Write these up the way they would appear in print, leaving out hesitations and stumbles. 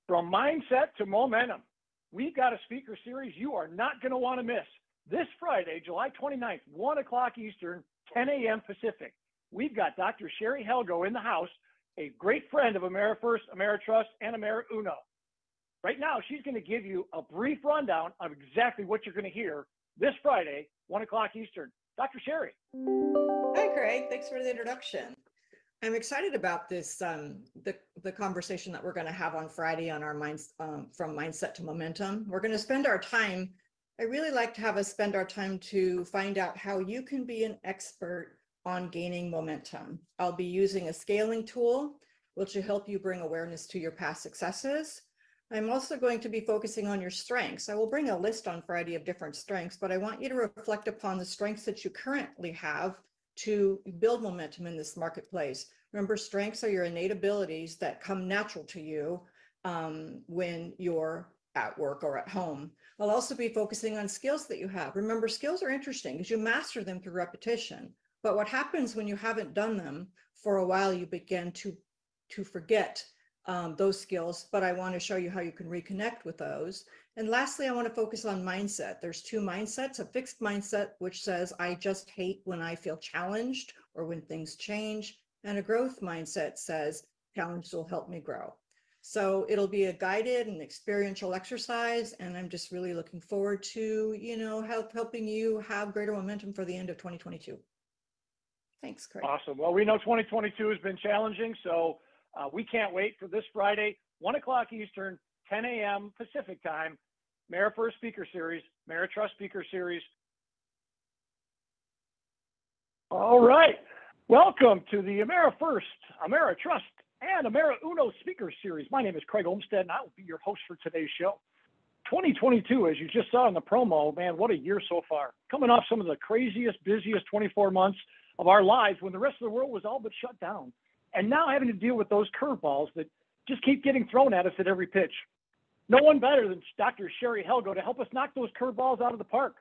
From mindset to momentum, we've got a speaker series you are not going to want to miss. This Friday, July 29th, 1 o'clock Eastern, 10 a.m. Pacific, we've got Dr. Sherry Helgo in the house, a great friend of AmeriFirst, AmeriTrust, and AmeriUno. Right now, she's going to give you a brief rundown of exactly what you're going to hear this Friday, 1 o'clock Eastern. Dr. Sherry. Hi, Craig. Thanks for the introduction. I'm excited about this, the conversation that we're going to have on Friday on our minds, from mindset to momentum. We're going to spend our time. I really like to have us spend our time to find out how you can be an expert on gaining momentum. I'll be using a scaling tool, which will help you bring awareness to your past successes. I'm also going to be focusing on your strengths. I will bring a list on Friday of different strengths, but I want you to reflect upon the strengths that you currently have to build momentum in this marketplace. Remember, strengths are your innate abilities that come natural to you when you're at work or at home. I'll also be focusing on skills that you have. Remember, skills are interesting because you master them through repetition. But what happens when you haven't done them for a while, you begin to forget those skills, but I want to show you how you can reconnect with those. And lastly, I want to focus on mindset. There's two mindsets: a fixed mindset, which says, I just hate when I feel challenged or when things change. And a growth mindset says, challenges will help me grow. So it'll be a guided and experiential exercise. And I'm just really looking forward to, helping you have greater momentum for the end of 2022. Thanks, Craig. Awesome. Well, we know 2022 has been challenging, so we can't wait for this Friday, 1 o'clock Eastern, 10 a.m. Pacific time, AmeriFirst Speaker Series, AmeriTrust Speaker Series. All right. Welcome to the AmeriFirst, AmeriTrust, and AmeriUno Speaker Series. My name is Craig Olmstead, and I will be your host for today's show. 2022, as you just saw in the promo, man, what a year so far. Coming off some of the craziest, busiest 24 months of our lives when the rest of the world was all but shut down. And now having to deal with those curveballs that just keep getting thrown at us at every pitch. No one better than Dr. Sherry Helgo to help us knock those curveballs out of the park.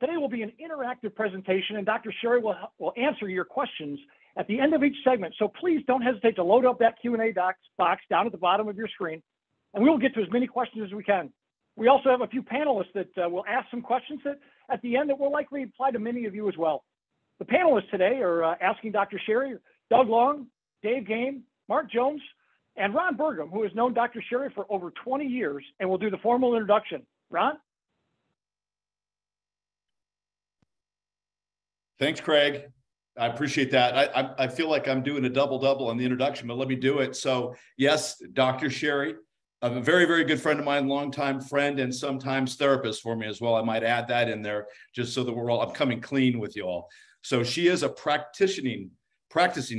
Today will be an interactive presentation, and Dr. Sherry will answer your questions at the end of each segment. So please don't hesitate to load up that Q&A box down at the bottom of your screen, and we will get to as many questions as we can. We also have a few panelists that will ask some questions that at the end that will likely apply to many of you as well. The panelists today are asking Dr. Sherry, Doug Long, Dave Game, Mark Jones, and Ron Burgum, who has known Dr. Sherry for over 20 years and will do the formal introduction. Ron? Thanks, Craig. I appreciate that. I feel like I'm doing a double-double on the introduction, but let me do it. So yes, Dr. Sherry, a very, very good friend of mine, longtime friend, and sometimes therapist for me as well. I might add that in there just so that I'm coming clean with you all. So she is a practicing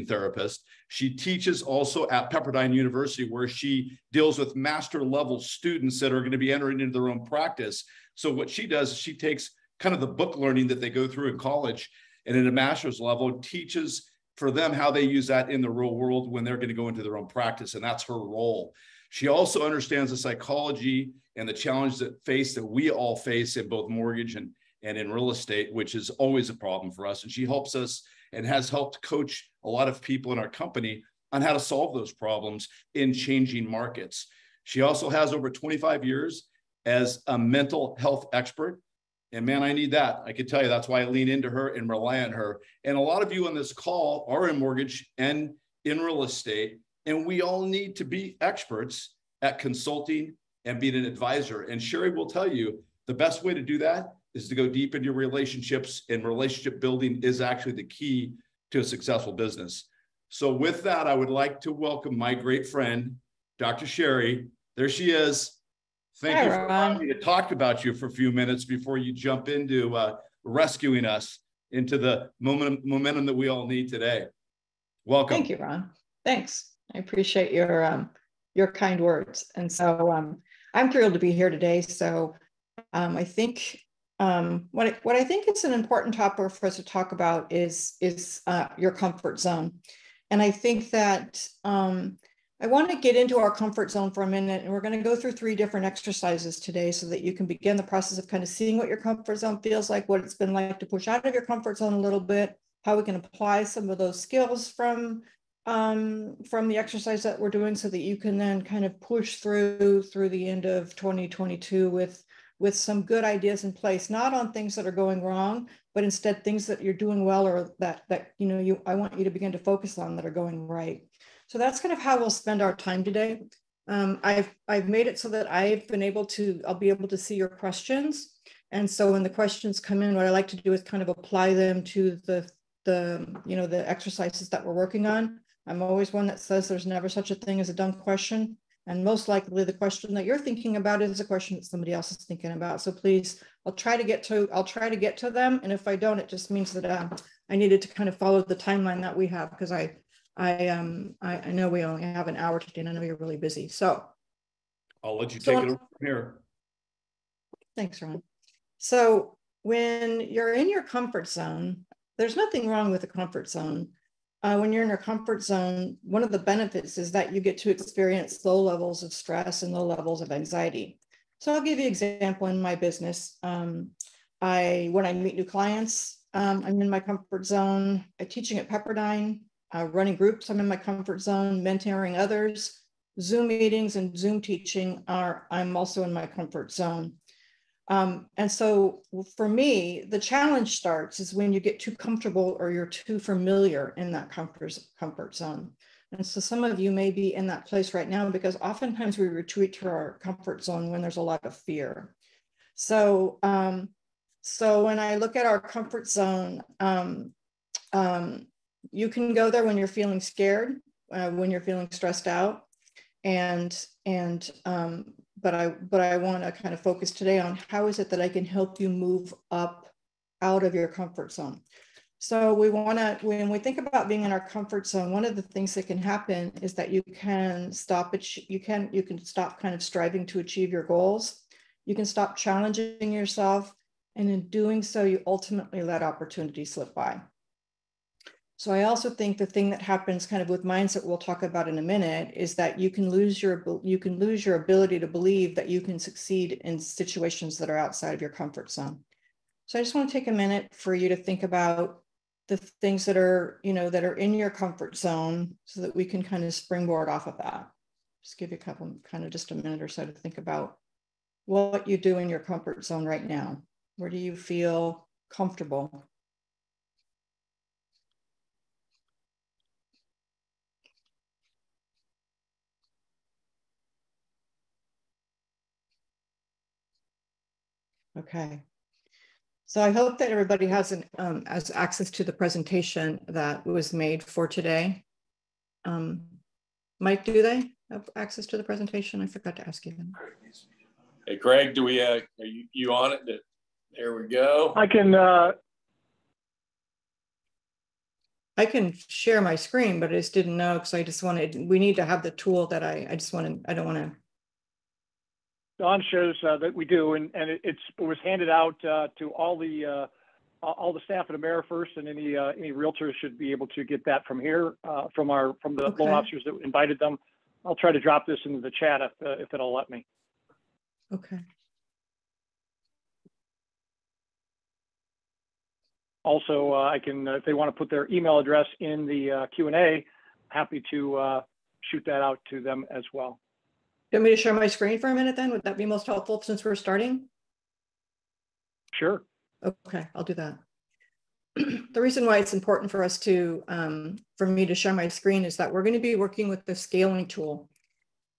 therapist. She teaches also at Pepperdine University, where she deals with master level students that are going to be entering into their own practice. So what she does is she takes kind of the book learning that they go through in college and at a master's level, teaches for them how they use that in the real world when they're going to go into their own practice. And that's her role. She also understands the psychology and the challenge that we all face in both mortgage and in real estate, which is always a problem for us. And she helps us and has helped coach a lot of people in our company on how to solve those problems in changing markets. She also has over 25 years as a mental health expert. And man, I need that. I can tell you that's why I lean into her and rely on her. And a lot of you on this call are in mortgage and in real estate. And we all need to be experts at consulting and being an advisor. And Sherry will tell you the best way to do that is to go deep into your relationships, and relationship building is actually the key to a successful business. So with that, I would like to welcome my great friend, Dr. Sherry. There she is. Thank you for allowing me to talk about you for a few minutes before you jump into rescuing us into the momentum that we all need today. Welcome. Thank you, Ron. Thanks. I appreciate your kind words. And so I'm thrilled to be here today. So I think what I think is an important topic for us to talk about is your comfort zone. And I think that I want to get into our comfort zone for a minute, and we're going to go through 3 different exercises today so that you can begin the process of kind of seeing what your comfort zone feels like, what it's been like to push out of your comfort zone a little bit, how we can apply some of those skills from from the exercise that we're doing so that you can then kind of push through the end of 2022 with some good ideas in place, not on things that are going wrong, but instead things that you're doing well or that I want you to begin to focus on that are going right. So that's kind of how we'll spend our time today. I've made it so that I'll be able to see your questions. And so when the questions come in, what I like to do is kind of apply them to the exercises that we're working on. I'm always one that says there's never such a thing as a dumb question. And most likely the question that you're thinking about is a question that somebody else is thinking about. So please, I'll try to get to them. And if I don't, it just means that I needed to kind of follow the timeline that we have, because I know we only have an hour today and I know you're really busy. So I'll let you take it over from here. Thanks, Ron. So when you're in your comfort zone, there's nothing wrong with the comfort zone. When you're in your comfort zone, one of the benefits is that you get to experience low levels of stress and low levels of anxiety. So I'll give you an example in my business. When I meet new clients, I'm in my comfort zone. Teaching at Pepperdine, running groups, I'm in my comfort zone. Mentoring others, Zoom meetings and Zoom teaching I'm also in my comfort zone. And so for me, the challenge starts is when you get too comfortable or you're too familiar in that comfort zone. And so some of you may be in that place right now, because oftentimes we retreat to our comfort zone when there's a lot of fear. So, so when I look at our comfort zone, you can go there when you're feeling scared, when you're feeling stressed out, but I want to kind of focus today on how is it that I can help you move up out of your comfort zone. So when we think about being in our comfort zone, one of the things that can happen is that you can stop kind of striving to achieve your goals. You can stop challenging yourself. And in doing so, you ultimately let opportunity slip by. So I also think the thing that happens kind of with mindset, we'll talk about in a minute, is that you can lose your ability to believe that you can succeed in situations that are outside of your comfort zone. So I just want to take a minute for you to think about the things that are in your comfort zone, so that we can kind of springboard off of that. Just give you just a minute or so to think about what you do in your comfort zone right now. Where do you feel comfortable? Okay. So I hope that everybody has access to the presentation that was made for today. Mike, do they have access to the presentation? I forgot to ask you them. Hey, Craig, do we, are you on it? There we go. I can share my screen, but I just didn't know, because we need to have the tool that I don't want to. Don shows that we do, and it was handed out to all the staff at AmeriFirst, and any realtors should be able to get that from here, from the Okay. loan officers that invited them. I'll try to drop this into the chat if it'll let me. Okay. Also, I can, if they want to put their email address in the Q&A, happy to shoot that out to them as well. Do you want me to share my screen for a minute then? Would that be most helpful since we're starting? Sure. Okay, I'll do that. The reason why it's important for us to, for me to share my screen, is that we're going to be working with the scaling tool.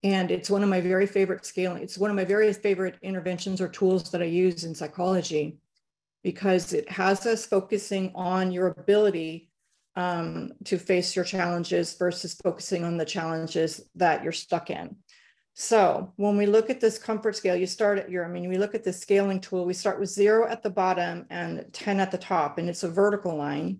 And it's one of my very favorite it's one of my very favorite interventions or tools that I use in psychology, because it has us focusing on your ability to face your challenges versus focusing on the challenges that you're stuck in. So when we look at this comfort scale, we look at the scaling tool, we start with 0 at the bottom and 10 at the top, and it's a vertical line.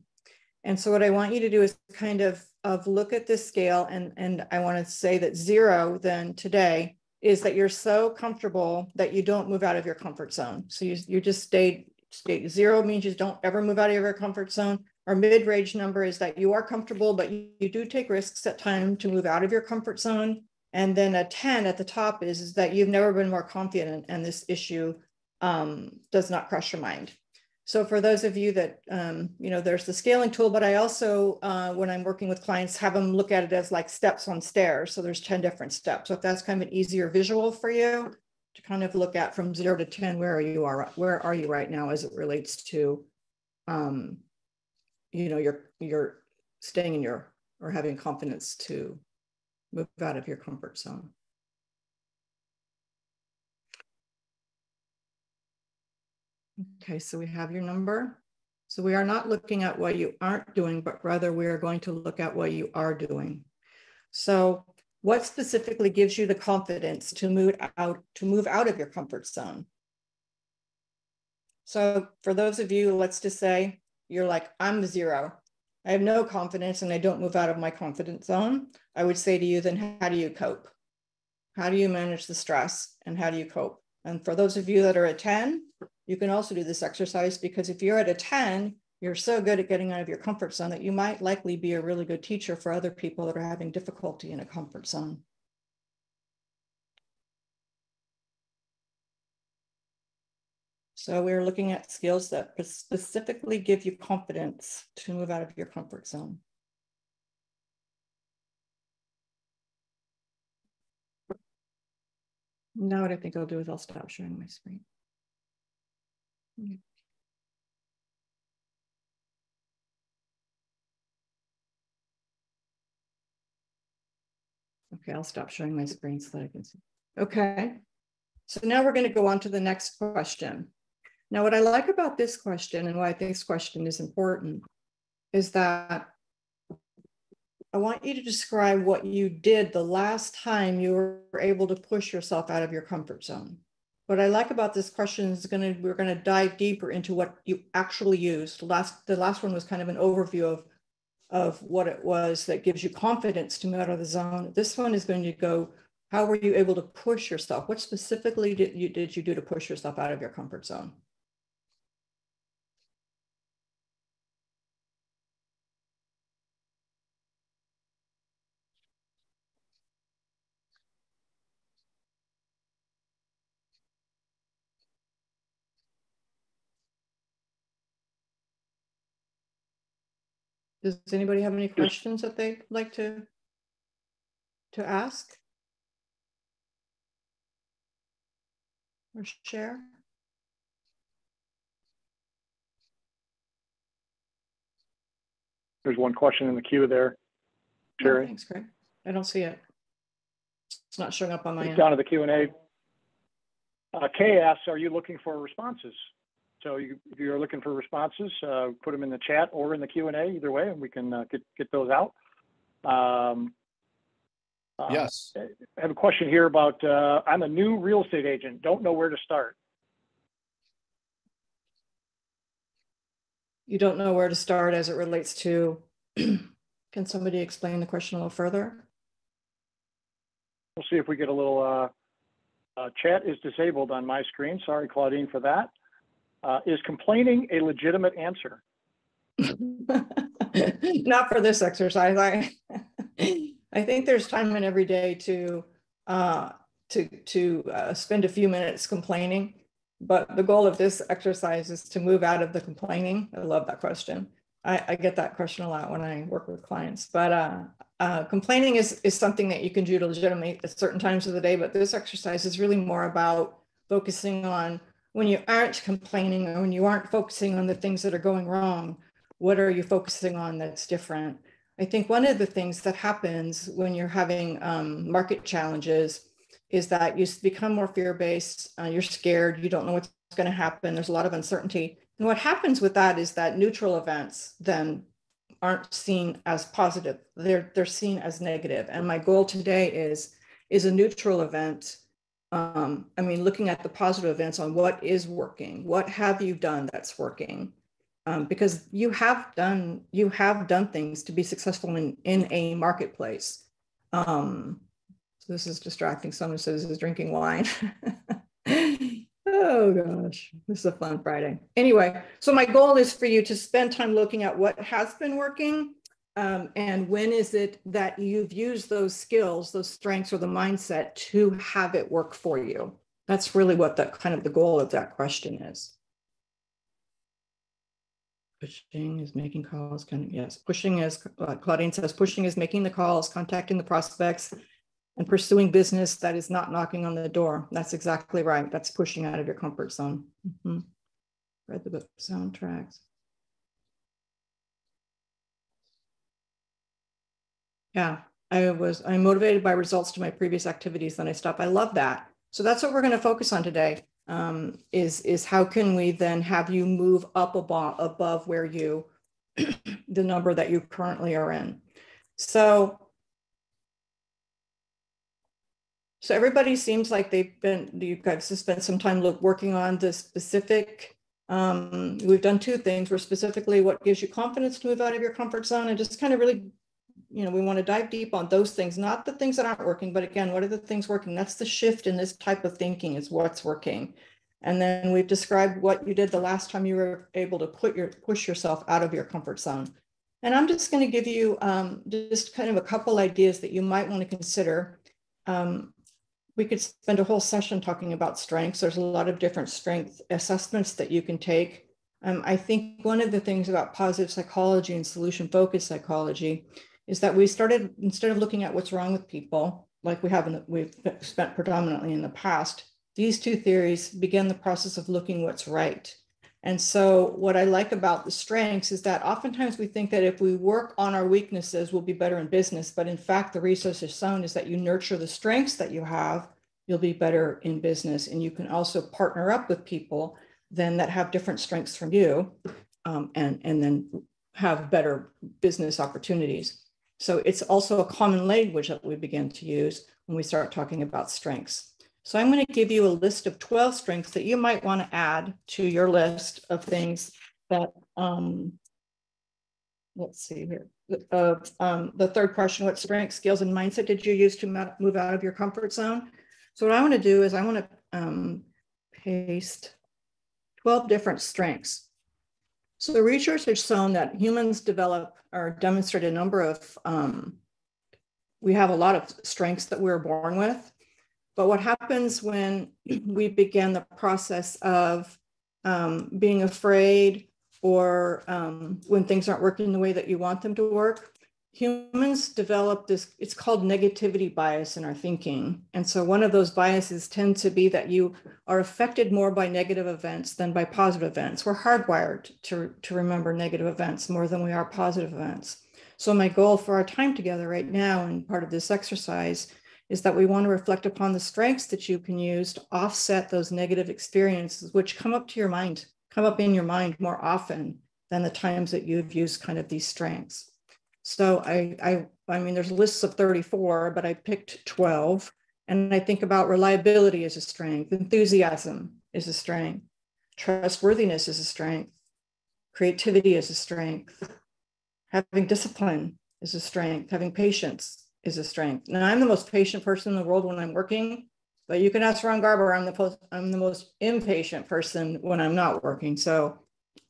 And so what I want you to do is kind of look at this scale, and I want to say that 0 then today is that you're so comfortable that you don't move out of your comfort zone. So you just stayed 0 means you don't ever move out of your comfort zone. Our mid-range number is that you are comfortable, but you do take risks at times to move out of your comfort zone. And then a 10 at the top is that you've never been more confident, and this issue does not cross your mind. So for those of you that, there's the scaling tool, but I also, when I'm working with clients, have them look at it as like steps on stairs. So there's 10 different steps. So if that's kind of an easier visual for you to kind of look at from 0 to 10, where are you right now as it relates to, you're staying in or having confidence to move out of your comfort zone. Okay, so we have your number. So we are not looking at what you aren't doing, but rather we are going to look at what you are doing. So what specifically gives you the confidence to move out of your comfort zone? So for those of you, let's just say you're like, I'm 0. I have no confidence and I don't move out of my confidence zone. I would say to you, then how do you cope? How do you manage the stress and how do you cope? And for those of you that are at 10, you can also do this exercise, because if you're at a 10, you're so good at getting out of your comfort zone that you might likely be a really good teacher for other people that are having difficulty in a comfort zone. So we're looking at skills that specifically give you confidence to move out of your comfort zone. Now what I think I'll do is I'll stop sharing my screen. Okay, I'll stop sharing my screen so that I can see. Okay, so now we're going to go on to the next question. Now, what I like about this question and why I think this question is important is that I want you to describe what you did the last time you were able to push yourself out of your comfort zone. What I like about this question is we're going to dive deeper into what you actually used. The last one was kind of an overview of what it was that gives you confidence to move out of the zone. This one is going to go, how were you able to push yourself? What specifically did you do to push yourself out of your comfort zone? Does anybody have any questions that they'd like to ask or share? There's one question in the queue there, Sherry. No, thanks, Craig. I don't see it. It's not showing up on my end. Down to the Q&A. Kay asks, are you looking for responses? So if you're looking for responses, put them in the chat or in the Q&A, either way, and we can get those out. Yes. I have a question here about, I'm a new real estate agent, don't know where to start. You don't know where to start as it relates to, can somebody explain the question a little further? We'll see if we get a little, chat is disabled on my screen. Sorry, Claudine, for that. Is complaining a legitimate answer? Not for this exercise. I think there's time in every day to spend a few minutes complaining, but the goal of this exercise is to move out of the complaining. I love that question. I get that question a lot when I work with clients, but complaining is something that you can do to legitimate at certain times of the day, but this exercise is really more about focusing on when you aren't complaining or when you aren't focusing on the things that are going wrong. What are you focusing on that's different? I think one of the things that happens when you're having market challenges is that you become more fear-based, you're scared, you don't know what's going to happen, there's a lot of uncertainty. And what happens with that is that neutral events then aren't seen as positive, they're seen as negative. And my goal today is a neutral event. Looking at the positive events on what is working, what have you done that's working? Because you have done things to be successful in a marketplace. So this is distracting. Someone says this is drinking wine. Oh gosh, this is a fun Friday. Anyway, so my goal is for you to spend time looking at what has been working, and when is it that you've used those skills, those strengths, or the mindset to have it work for you. That's really what the goal of that question is. Pushing is making calls. Yes, pushing is, Claudine says, pushing is making the calls, contacting the prospects, and pursuing business that is not knocking on the door. That's exactly right. That's pushing out of your comfort zone. Read the book, soundtracks. Yeah, I'm motivated by results to my previous activities, then I stop. I love that. So that's what we're going to focus on today, is how can we then have you move up above where you, the number that you currently are in. So everybody seems like you guys have spent some time working on the specific, we've done two things. We're specifically what gives you confidence to move out of your comfort zone, and just kind of really, we want to dive deep on those things, not the things that aren't working, but again, what are the things working? That's the shift in this type of thinking, is what's working. And then we've described what you did the last time you were able to push yourself out of your comfort zone. And I'm just going to give you just kind of a couple ideas that you might want to consider. We could spend a whole session talking about strengths. There's a lot of different strength assessments that you can take. I think one of the things about positive psychology and solution-focused psychology is that we started, instead of looking at what's wrong with people, like we've spent predominantly in the past, these two theories began the process of looking what's right. And so what I like about the strengths is that oftentimes we think that if we work on our weaknesses, we'll be better in business. But in fact, the research has shown is that you nurture the strengths that you have, you'll be better in business. And you can also partner up with people then that have different strengths from you, and then have better business opportunities. So it's also a common language that we begin to use when we start talking about strengths. So I'm going to give you a list of 12 strengths that you might want to add to your list of things that, let's see here. The third question, what strengths, skills, and mindset did you use to move out of your comfort zone? So what I want to do is I want to paste 12 different strengths. So the research has shown that humans develop or demonstrate a number of, we have a lot of strengths that we're born with. But what happens when we begin the process of being afraid, or when things aren't working the way that you want them to work, humans develop this, it's called negativity bias in our thinking. And so one of those biases tend to be that you are affected more by negative events than by positive events. We're hardwired to remember negative events more than we are positive events. So my goal for our time together right now, and part of this exercise, is that we want to reflect upon the strengths that you can use to offset those negative experiences, which come up in your mind more often than the times that you've used kind of these strengths. So I mean, there's lists of 34, but I picked 12. And I think about reliability as a strength, enthusiasm is a strength, trustworthiness is a strength, creativity is a strength, having discipline is a strength, having patience is a strength. Now, I'm the most patient person in the world when I'm working, but you can ask Ron Garber, I'm the most impatient person when I'm not working. So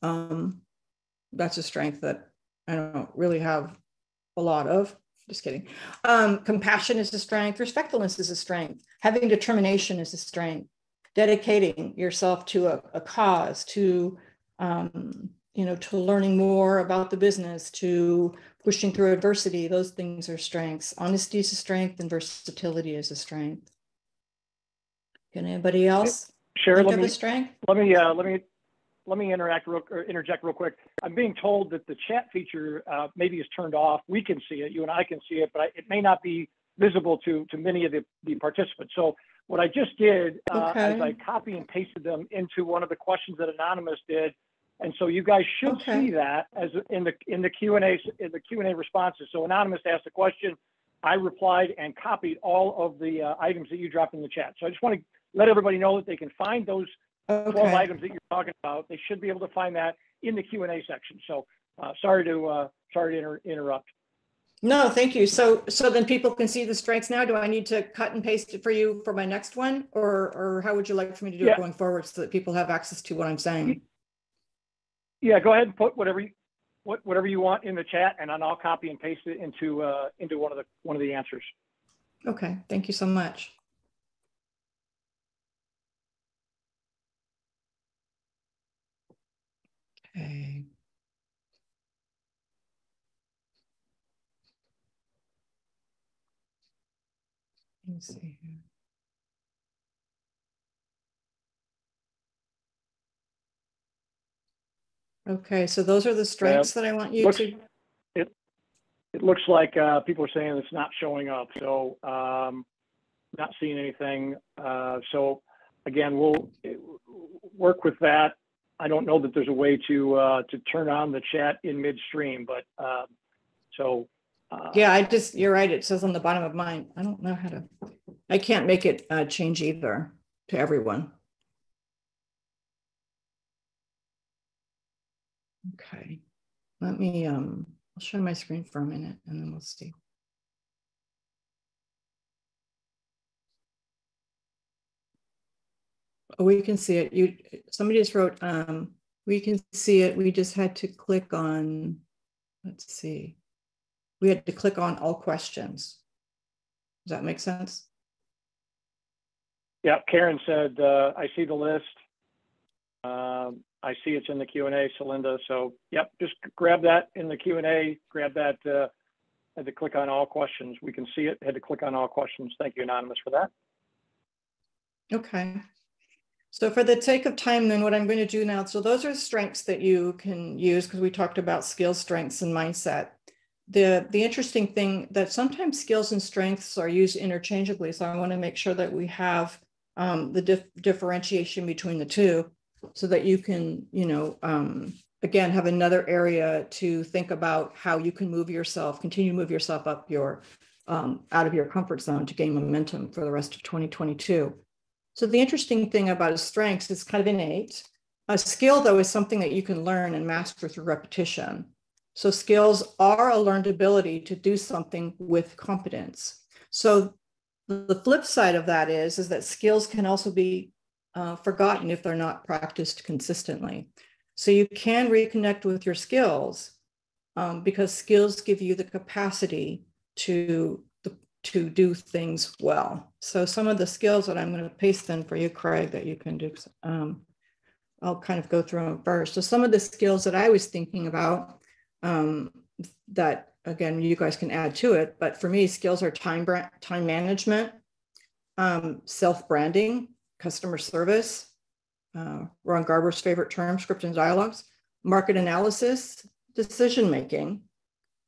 that's a strength that I don't really have a lot of. Just kidding. Compassion is a strength. Respectfulness is a strength. Having determination is a strength. Dedicating yourself to a cause, to to learning more about the business, to pushing through adversity. Those things are strengths. Honesty is a strength, and versatility is a strength. Can anybody else think of a strength? Let me interject real quick. I'm being told that the chat feature maybe is turned off. We can see it, you and I can see it, but it may not be visible to many of the participants. So what I just did is I copy and pasted them into one of the questions that Anonymous did, and so you guys should see that as in the Q&A responses. So Anonymous asked a question, I replied and copied all of the items that you dropped in the chat. So I just want to let everybody know that they can find those 12 items that you're talking about. They should be able to find that in the Q&A section. So sorry to interrupt. No, thank you. So then people can see the strengths now. Do I need to cut and paste it for you for my next one, or how would you like for me to do it going forward so that people have access to what I'm saying? Yeah, go ahead and put whatever you want in the chat, and then I'll copy and paste it into one of the answers. Okay, thank you so much. Okay. Let me see here. Okay, so those are the strengths that I want you to. It looks like people are saying it's not showing up, so not seeing anything. So again, we'll work with that. I don't know that there's a way to turn on the chat in midstream, but yeah, you're right. It says on the bottom of mine. I don't know how to. I can't make it change either to everyone. Okay, let me I'll share my screen for a minute and then we'll see. Oh, we can see it. Somebody just wrote, we can see it. We just had to click on, let's see. We had to click on all questions. Does that make sense? Yeah, Karen said, I see the list. I see it's in the Q&A, Celinda. So, yep, just grab that in the Q&A, grab that, had to click on all questions. We can see it, had to click on all questions. Thank you, Anonymous, for that. Okay. So for the sake of time, then what I'm going to do now, so those are strengths that you can use because we talked about skills, strengths, and mindset. The interesting thing that sometimes skills and strengths are used interchangeably. So I want to make sure that we have the differentiation between the two so that you can, again, have another area to think about how you can continue to move yourself up out of your comfort zone to gain momentum for the rest of 2022. So the interesting thing about a strength is kind of innate. A skill, though, is something that you can learn and master through repetition. So skills are a learned ability to do something with competence. So the flip side of that is that skills can also be forgotten if they're not practiced consistently. So you can reconnect with your skills because skills give you the capacity to do things well. So some of the skills that I'm going to paste in for you, Craig, that you can do, I'll kind of go through them first. So some of the skills that I was thinking about that, again, you guys can add to it, but for me, skills are time management, self-branding, customer service, Ron Garber's favorite term, script and dialogues, market analysis, decision-making,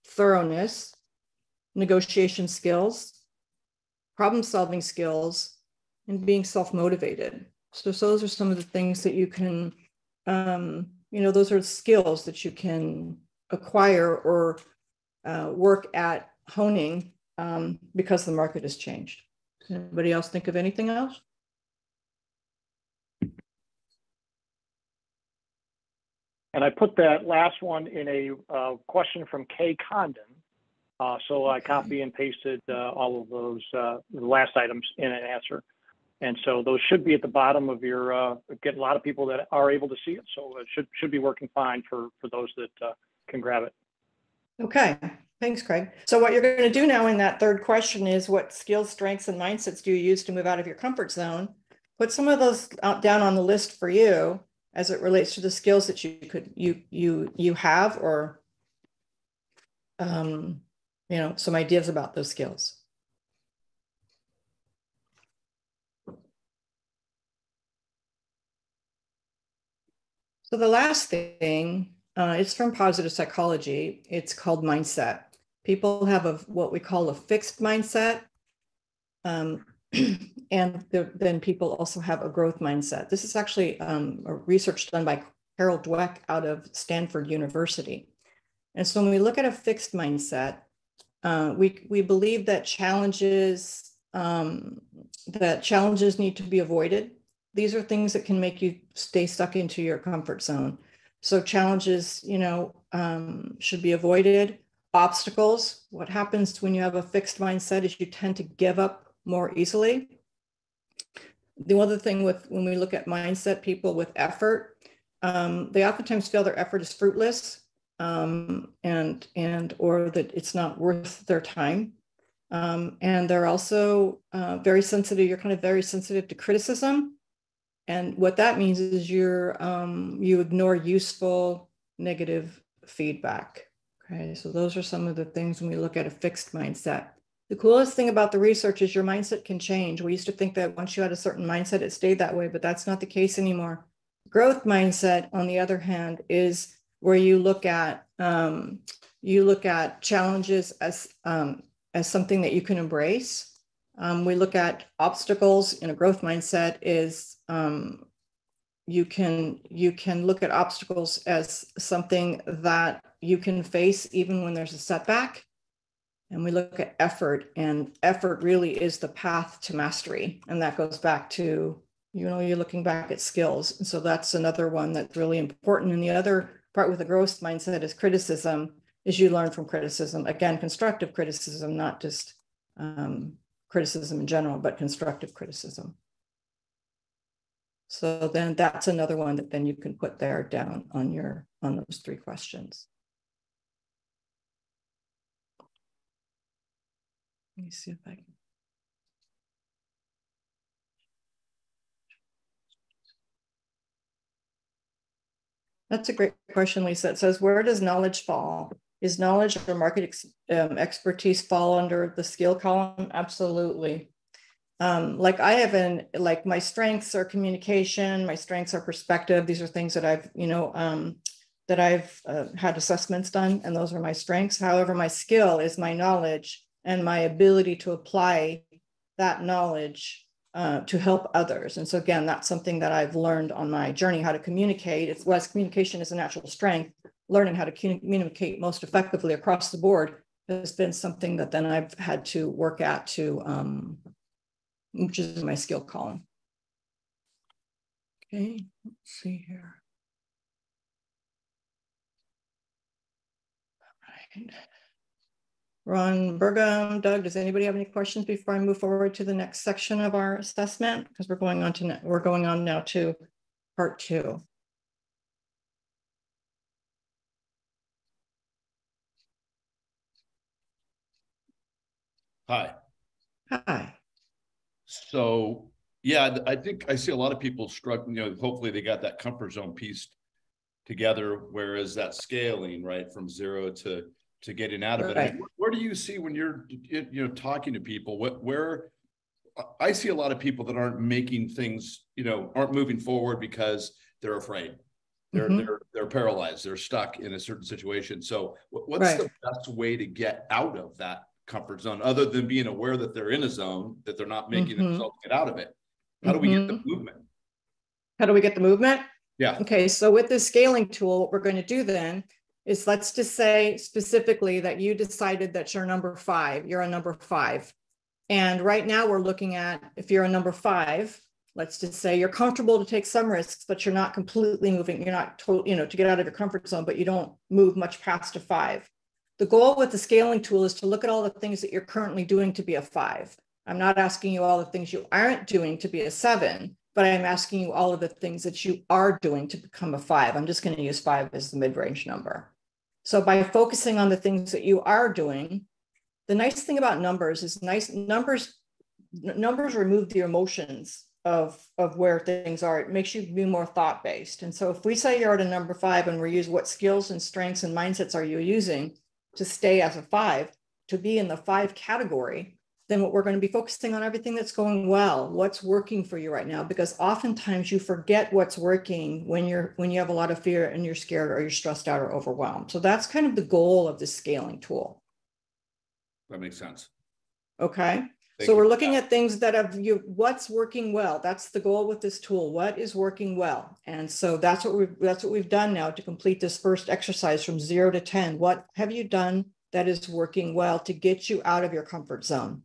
thoroughness, negotiation skills, problem-solving skills, and being self-motivated. So those are some of the things that you can, those are skills that you can acquire or work at honing because the market has changed. Does anybody else think of anything else? And I put that last one in a question from Kay Condon. So I copy and pasted all of those the last items in an answer. And so those should be at the bottom of your, get a lot of people that are able to see it. So it should be working fine for those that can grab it. Okay, thanks, Craig. So what you're going to do now in that third question is what skills, strengths, and mindsets do you use to move out of your comfort zone? Put some of those down on the list for you as it relates to the skills that you have or some ideas about those skills. So the last thing, it's from positive psychology. It's called mindset. People have what we call a fixed mindset. And then people also have a growth mindset. This is actually a research done by Carol Dweck out of Stanford University. And so when we look at a fixed mindset, we believe that challenges need to be avoided. These are things that can make you stay stuck into your comfort zone. So challenges, should be avoided. Obstacles, what happens when you have a fixed mindset is you tend to give up more easily. The other thing when we look at mindset, people with effort, they oftentimes feel their effort is fruitless or that it's not worth their time. And they're also very sensitive. You're kind of very sensitive to criticism. And what that means is you ignore useful negative feedback. Okay, so those are some of the things when we look at a fixed mindset. The coolest thing about the research is your mindset can change. We used to think that once you had a certain mindset, it stayed that way, but that's not the case anymore. Growth mindset, on the other hand, is where you look at challenges as something that you can embrace. We look at obstacles in a growth mindset is you can look at obstacles as something that you can face even when there's a setback. And we look at effort, and effort really is the path to mastery. And that goes back to, you're looking back at skills. And so that's another one that's really important. And the other part with the growth mindset is criticism, is you learn from criticism. Again, constructive criticism, not just criticism in general, but constructive criticism. So then that's another one that then you can put there down on those 3 questions. Let me see if I can. That's a great question, Lisa. It says, where does knowledge fall? Is knowledge or market expertise fall under the skill column? Absolutely. Like my strengths are communication, my strengths are perspective. These are things that I've, had assessments done, and those are my strengths. However, my skill is my knowledge and my ability to apply that knowledge to help others. And so again, that's something that I've learned on my journey, how to communicate. Communication is a natural strength. Learning how to communicate most effectively across the board has been something that then I've had to work at to, which is my skill column. Okay, let's see here. All right. Ron Burgum, Doug, does anybody have any questions before I move forward to the next section of our assessment? Because we're going on now to part 2. Hi. Hi. So, yeah, I think I see a lot of people struggling, hopefully they got that comfort zone piece together, whereas that scaling, right, from 0 to getting out of it. Right. Where do you see when you're, talking to people, where I see a lot of people that aren't making things, aren't moving forward because they're afraid. They're paralyzed. They're stuck in a certain situation. So what's the best way to get out of that comfort zone, other than being aware that they're in a zone, that they're not making themselves get out of it? How do we get the movement? How do we get the movement? Yeah. Okay. So with this scaling tool, what we're going to do then is, let's just say specifically that you decided that you're number 5, you're a number 5. And right now we're looking at, if you're a number 5, let's just say you're comfortable to take some risks, but you're not completely moving. You're not to get out of your comfort zone, but you don't move much past a 5. The goal with the scaling tool is to look at all the things that you're currently doing to be a 5. I'm not asking you all the things you aren't doing to be a 7, but I'm asking you all of the things that you are doing to become a 5. I'm just going to use 5 as the mid-range number. So by focusing on the things that you are doing, the nice thing about numbers is numbers remove the emotions of where things are. It makes you be more thought-based. And so if we say you're at a number 5 and we're using what skills and strengths and mindsets are you using to stay as a 5, to be in the 5 category, then what we're going to be focusing on everything that's going well, what's working for you right now, because oftentimes you forget what's working when you have a lot of fear and you're scared or you're stressed out or overwhelmed. So that's kind of the goal of the scaling tool. That makes sense. Okay. So we're looking at things that what's working well. That's the goal with this tool. What is working well? And so that's what we've done now to complete this first exercise from 0 to 10. What have you done that is working well to get you out of your comfort zone?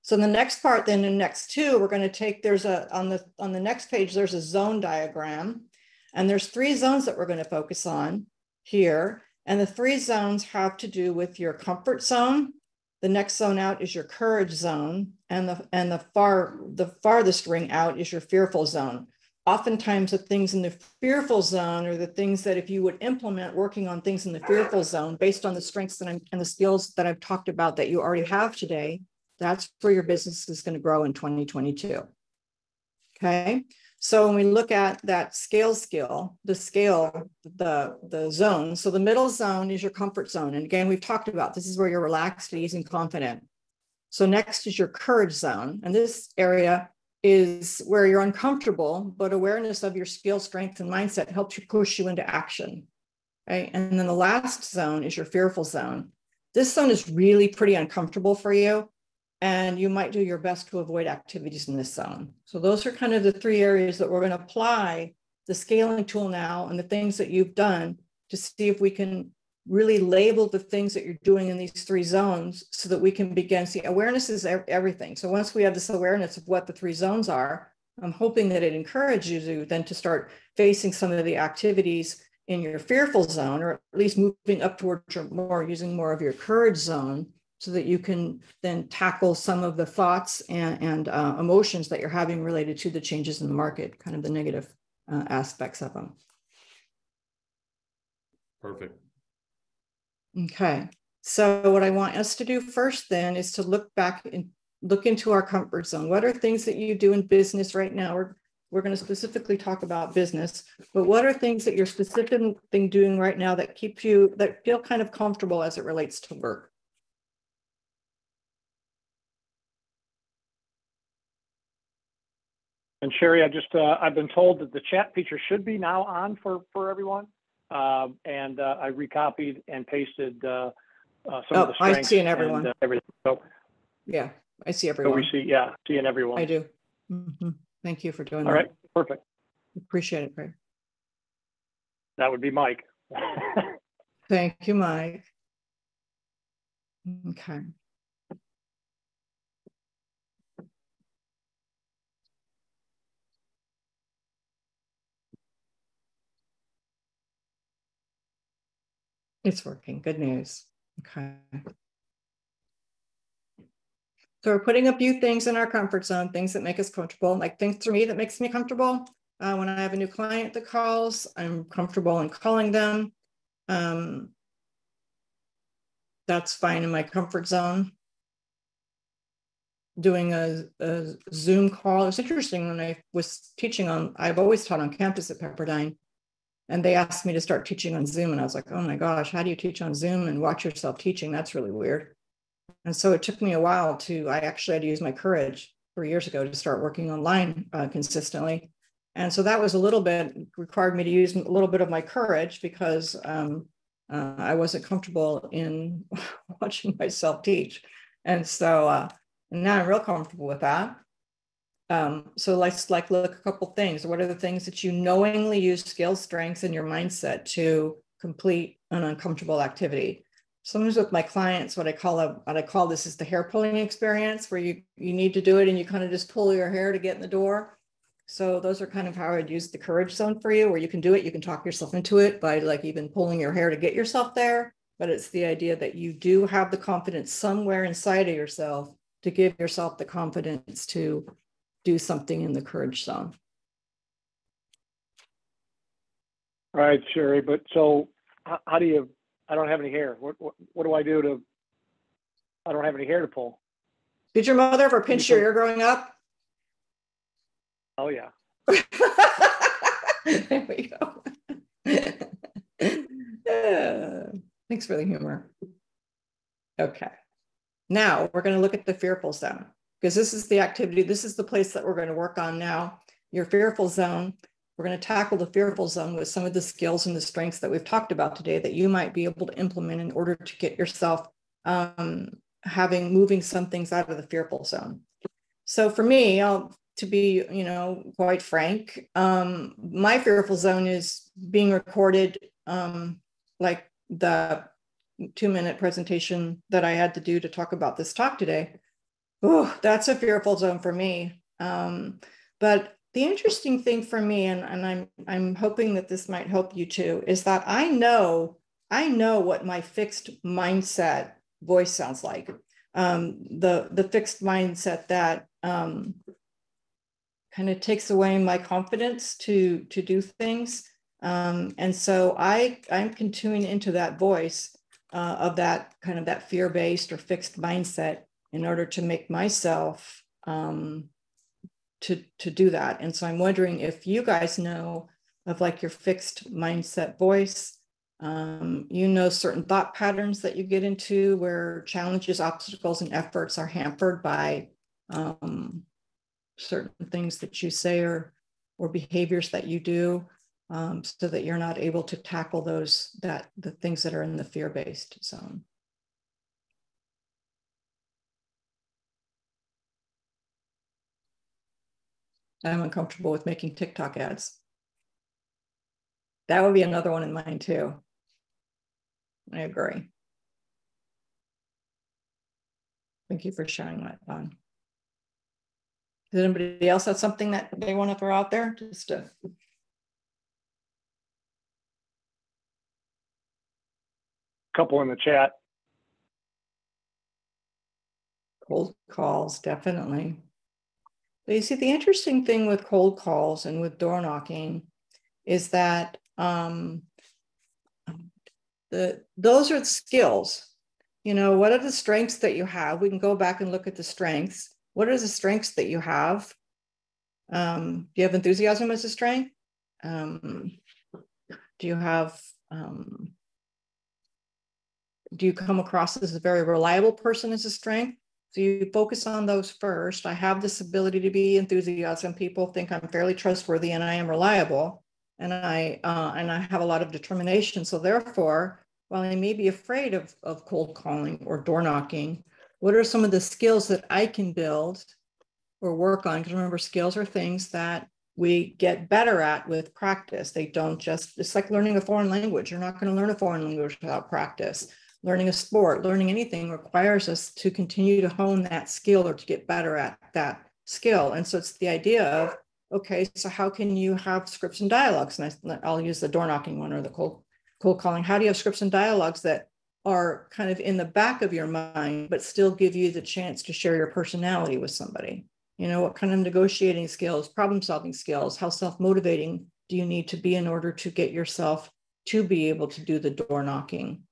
So the next part, then in next 2, we're going to take, on the next page, there's a zone diagram, and there's 3 zones that we're going to focus on here. And the 3 zones have to do with your comfort zone. The next zone out is your courage zone, and the farthest ring out is your fearful zone. Oftentimes the things in the fearful zone are the things that if you would implement working on things in the fearful zone based on the strengths and the skills that I've talked about that you already have today, that's where your business is going to grow in 2022. Okay. So when we look at that scale, the zone. So the middle zone is your comfort zone. And again, we've talked about, this is where you're relaxed, easy, and confident. So next is your courage zone. And this area is where you're uncomfortable, but awareness of your skill, strength, and mindset helps you push you into action. Right? And then the last zone is your fearful zone. This zone is really pretty uncomfortable for you, and you might do your best to avoid activities in this zone. So those are kind of the three areas that we're going to apply the scaling tool now and the things that you've done to see if we can really label the things that you're doing in these three zones so that we can begin. See, awareness is everything. So once we have this awareness of what the three zones are, I'm hoping that it encourages you then to start facing some of the activities in your fearful zone, or at least moving up towards your more, using more of your courage zone, so that you can then tackle some of the thoughts and emotions that you're having related to the changes in the market, kind of the negative aspects of them. Perfect. Okay. So what I want us to do first then is to look back and look into our comfort zone. What are things that you do in business right now? We're going to specifically talk about business, but what are things that you're specifically doing right now that keep you, that feel kind of comfortable as it relates to work? And Sherry, I've been told that the chat feature should be now on for everyone. I recopied and pasted some of the strengths. I see in everyone. And, everything. So yeah, I see everyone. So we see, seeing everyone. I do. Mm-hmm. Thank you for doing that. All right, perfect. Appreciate it, Craig. That would be Mike. Thank you, Mike. Okay. It's working. Good news. Okay. So we're putting a few things in our comfort zone, things that make us comfortable, like things for me that makes me comfortable. When I have a new client that calls, I'm comfortable in calling them. That's fine in my comfort zone. Doing a Zoom call. It's interesting, when I was teaching I've always taught on campus at Pepperdine, and they asked me to start teaching on Zoom. And I was like, oh my gosh, how do you teach on Zoom and watch yourself teaching? That's really weird. And so it took me a while I actually had to use my courage 3 years ago to start working online consistently. And so that was required me to use a little bit of my courage, because I wasn't comfortable in watching myself teach. And so now I'm real comfortable with that. So let's look a couple things. What are the things that you knowingly use skills, strengths, and your mindset to complete an uncomfortable activity? Sometimes with my clients, what I call this is the hair pulling experience, where you need to do it and you kind of just pull your hair to get in the door. So those are kind of how I'd use the courage zone for you, where you can do it. You can talk yourself into it by like even pulling your hair to get yourself there. But it's the idea that you do have the confidence somewhere inside of yourself to give yourself the confidence to do something in the courage zone. All right, Sherry, but so how do you, I don't have any hair. What do I do I don't have any hair to pull? Did your mother ever pinch your ear growing up? Oh yeah. There we go. Thanks for the humor. Okay. Now we're going to look at the fearful zone, because this is the activity. This is the place that we're going to work on now. Your fearful zone. We're going to tackle the fearful zone with some of the skills and the strengths that we've talked about today that you might be able to implement in order to get yourself moving some things out of the fearful zone. So for me, to be, quite frank, my fearful zone is being recorded, like the 2-minute presentation that I had to do to talk about this talk today. Oh, that's a fearful zone for me. But the interesting thing for me, and I'm hoping that this might help you too, is that I know what my fixed mindset voice sounds like. The fixed mindset that kind of takes away my confidence to do things. And so I'm continuing into that voice of that kind of that fear-based or fixed mindset in order to make myself to do that. And so I'm wondering if you guys know of like your fixed mindset voice, You know, certain thought patterns that you get into where challenges, obstacles, and efforts are hampered by certain things that you say or behaviors that you do, so that you're not able to tackle the things that are in the fear-based zone. I'm uncomfortable with making TikTok ads. That would be another one in mine too. I agree. Thank you for sharing that, Don. Does anybody else have something that they want to throw out there? Just to... Couple in the chat. Cold calls, definitely. But you see, the interesting thing with cold calls and with door knocking is that those are the skills. You know, what are the strengths that you have? We can go back and look at the strengths. What are the strengths that you have? Do you have enthusiasm as a strength? Do you have, do you come across as a very reliable person as a strength? So you focus on those first. I have this ability to be enthusiastic. People think I'm fairly trustworthy and I am reliable. And I have a lot of determination. So therefore, while I may be afraid of cold calling or door knocking, what are some of the skills that I can build or work on? Because remember, skills are things that we get better at with practice. They don't just, it's like learning a foreign language. You're not going to learn a foreign language without practice. Learning a sport, learning anything requires us to continue to hone that skill or to get better at that skill. And so it's the idea of, okay, so how can you have scripts and dialogues? And I'll use the door knocking one or the cold calling. How do you have scripts and dialogues that are kind of in the back of your mind, but still give you the chance to share your personality with somebody? You know, what kind of negotiating skills, problem solving skills, how self-motivating do you need to be in order to get yourself to be able to do the door knocking?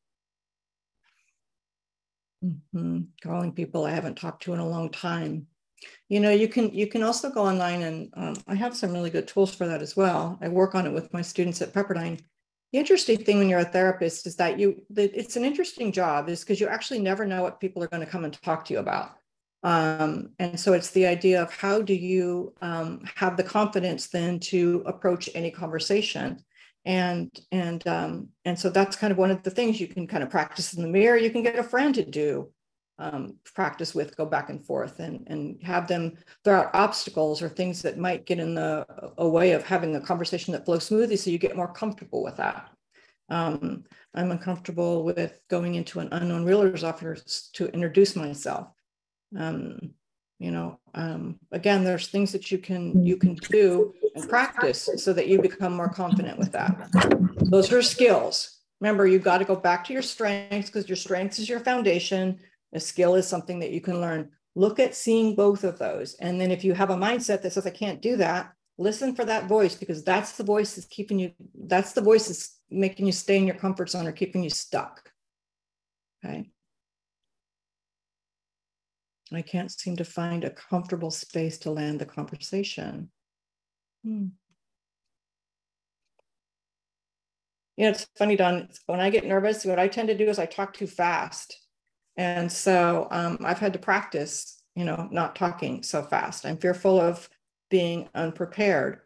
Calling people I haven't talked to in a long time. You know, you can also go online and I have some really good tools for that as well. I work on it with my students at Pepperdine. The interesting thing when you're a therapist is that it's an interesting job is because you actually never know what people are going to come and talk to you about. And so it's the idea of how do you have the confidence then to approach any conversation. And so that's kind of one of the things you can kind of practice in the mirror. You can get a friend to do practice with, go back and forth and have them throw out obstacles or things that might get in a way of having a conversation that flows smoothly, so you get more comfortable with that. I'm uncomfortable with going into an unknown realtor's office to introduce myself. You know, again, there's things that you can do and practice so that you become more confident with that. Those are skills. Remember, you've got to go back to your strengths because your strengths is your foundation. A skill is something that you can learn. Look at seeing both of those. And then if you have a mindset that says, I can't do that, listen for that voice, because that's the voice that's keeping you, that's the voice that's making you stay in your comfort zone or keeping you stuck. Okay. I can't seem to find a comfortable space to land the conversation. You know, it's funny, Don, when I get nervous, what I tend to do is I talk too fast. And so I've had to practice, you know, not talking so fast. I'm fearful of being unprepared.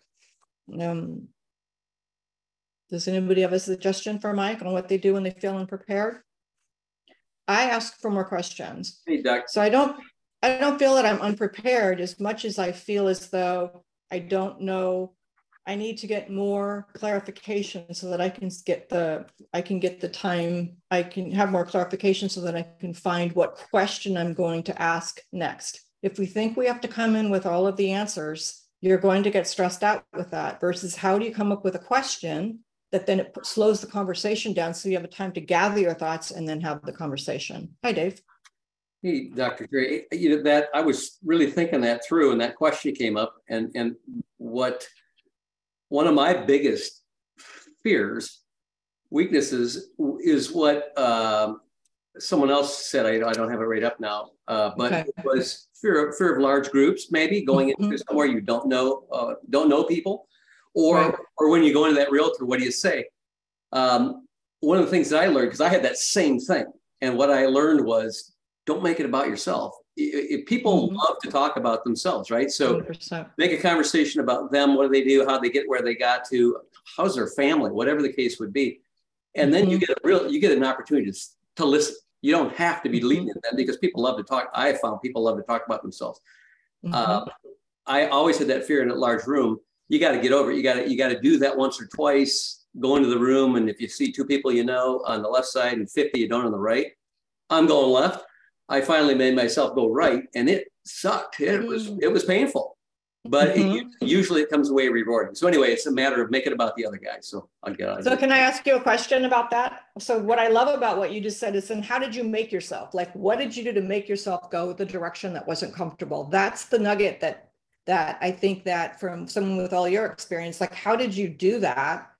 Does anybody have a suggestion for Mike on what they do when they feel unprepared? I ask for more questions. Hey, Doc. So I don't feel that I'm unprepared as much as I feel as though I don't know. I need to get more clarification so that I can get the time. I can have more clarification so that I can find what question I'm going to ask next. If we think we have to come in with all of the answers, you're going to get stressed out with that versus how do you come up with a question that then it slows the conversation down so you have a time to gather your thoughts and then have the conversation. Hi, Dave. Hey, Dr. Gray, you know, that I was really thinking that through and that question came up and what one of my biggest fears, weaknesses is what someone else said. I don't have it right up now, but okay. It was fear of large groups, maybe going into somewhere you don't know people, or when you go into that realtor, what do you say? One one of the things that I learned, because I had that same thing, and what I learned was, don't make it about yourself. If people love to talk about themselves, right? So 100%. make a conversation about them. What do they do? How they get where they got to? How's their family? Whatever the case would be. And then you get an opportunity to listen. You don't have to be leading them because people love to talk. I have found people love to talk about themselves. I always had that fear in a large room. You got to get over it. You got to do that once or twice. Go into the room, and if you see 2 people you know on the left side and 50 you don't on the right, I'm going left. I finally made myself go right, and it sucked. It was painful, but usually it comes away rewarding. So anyway, it's a matter of making it about the other guy. So I'll get on. So can I ask you a question about that? So what I love about what you just said is, and how did you make yourself? Like, what did you do to make yourself go the direction that wasn't comfortable? That's the nugget that I think that from someone with all your experience, like, how did you do that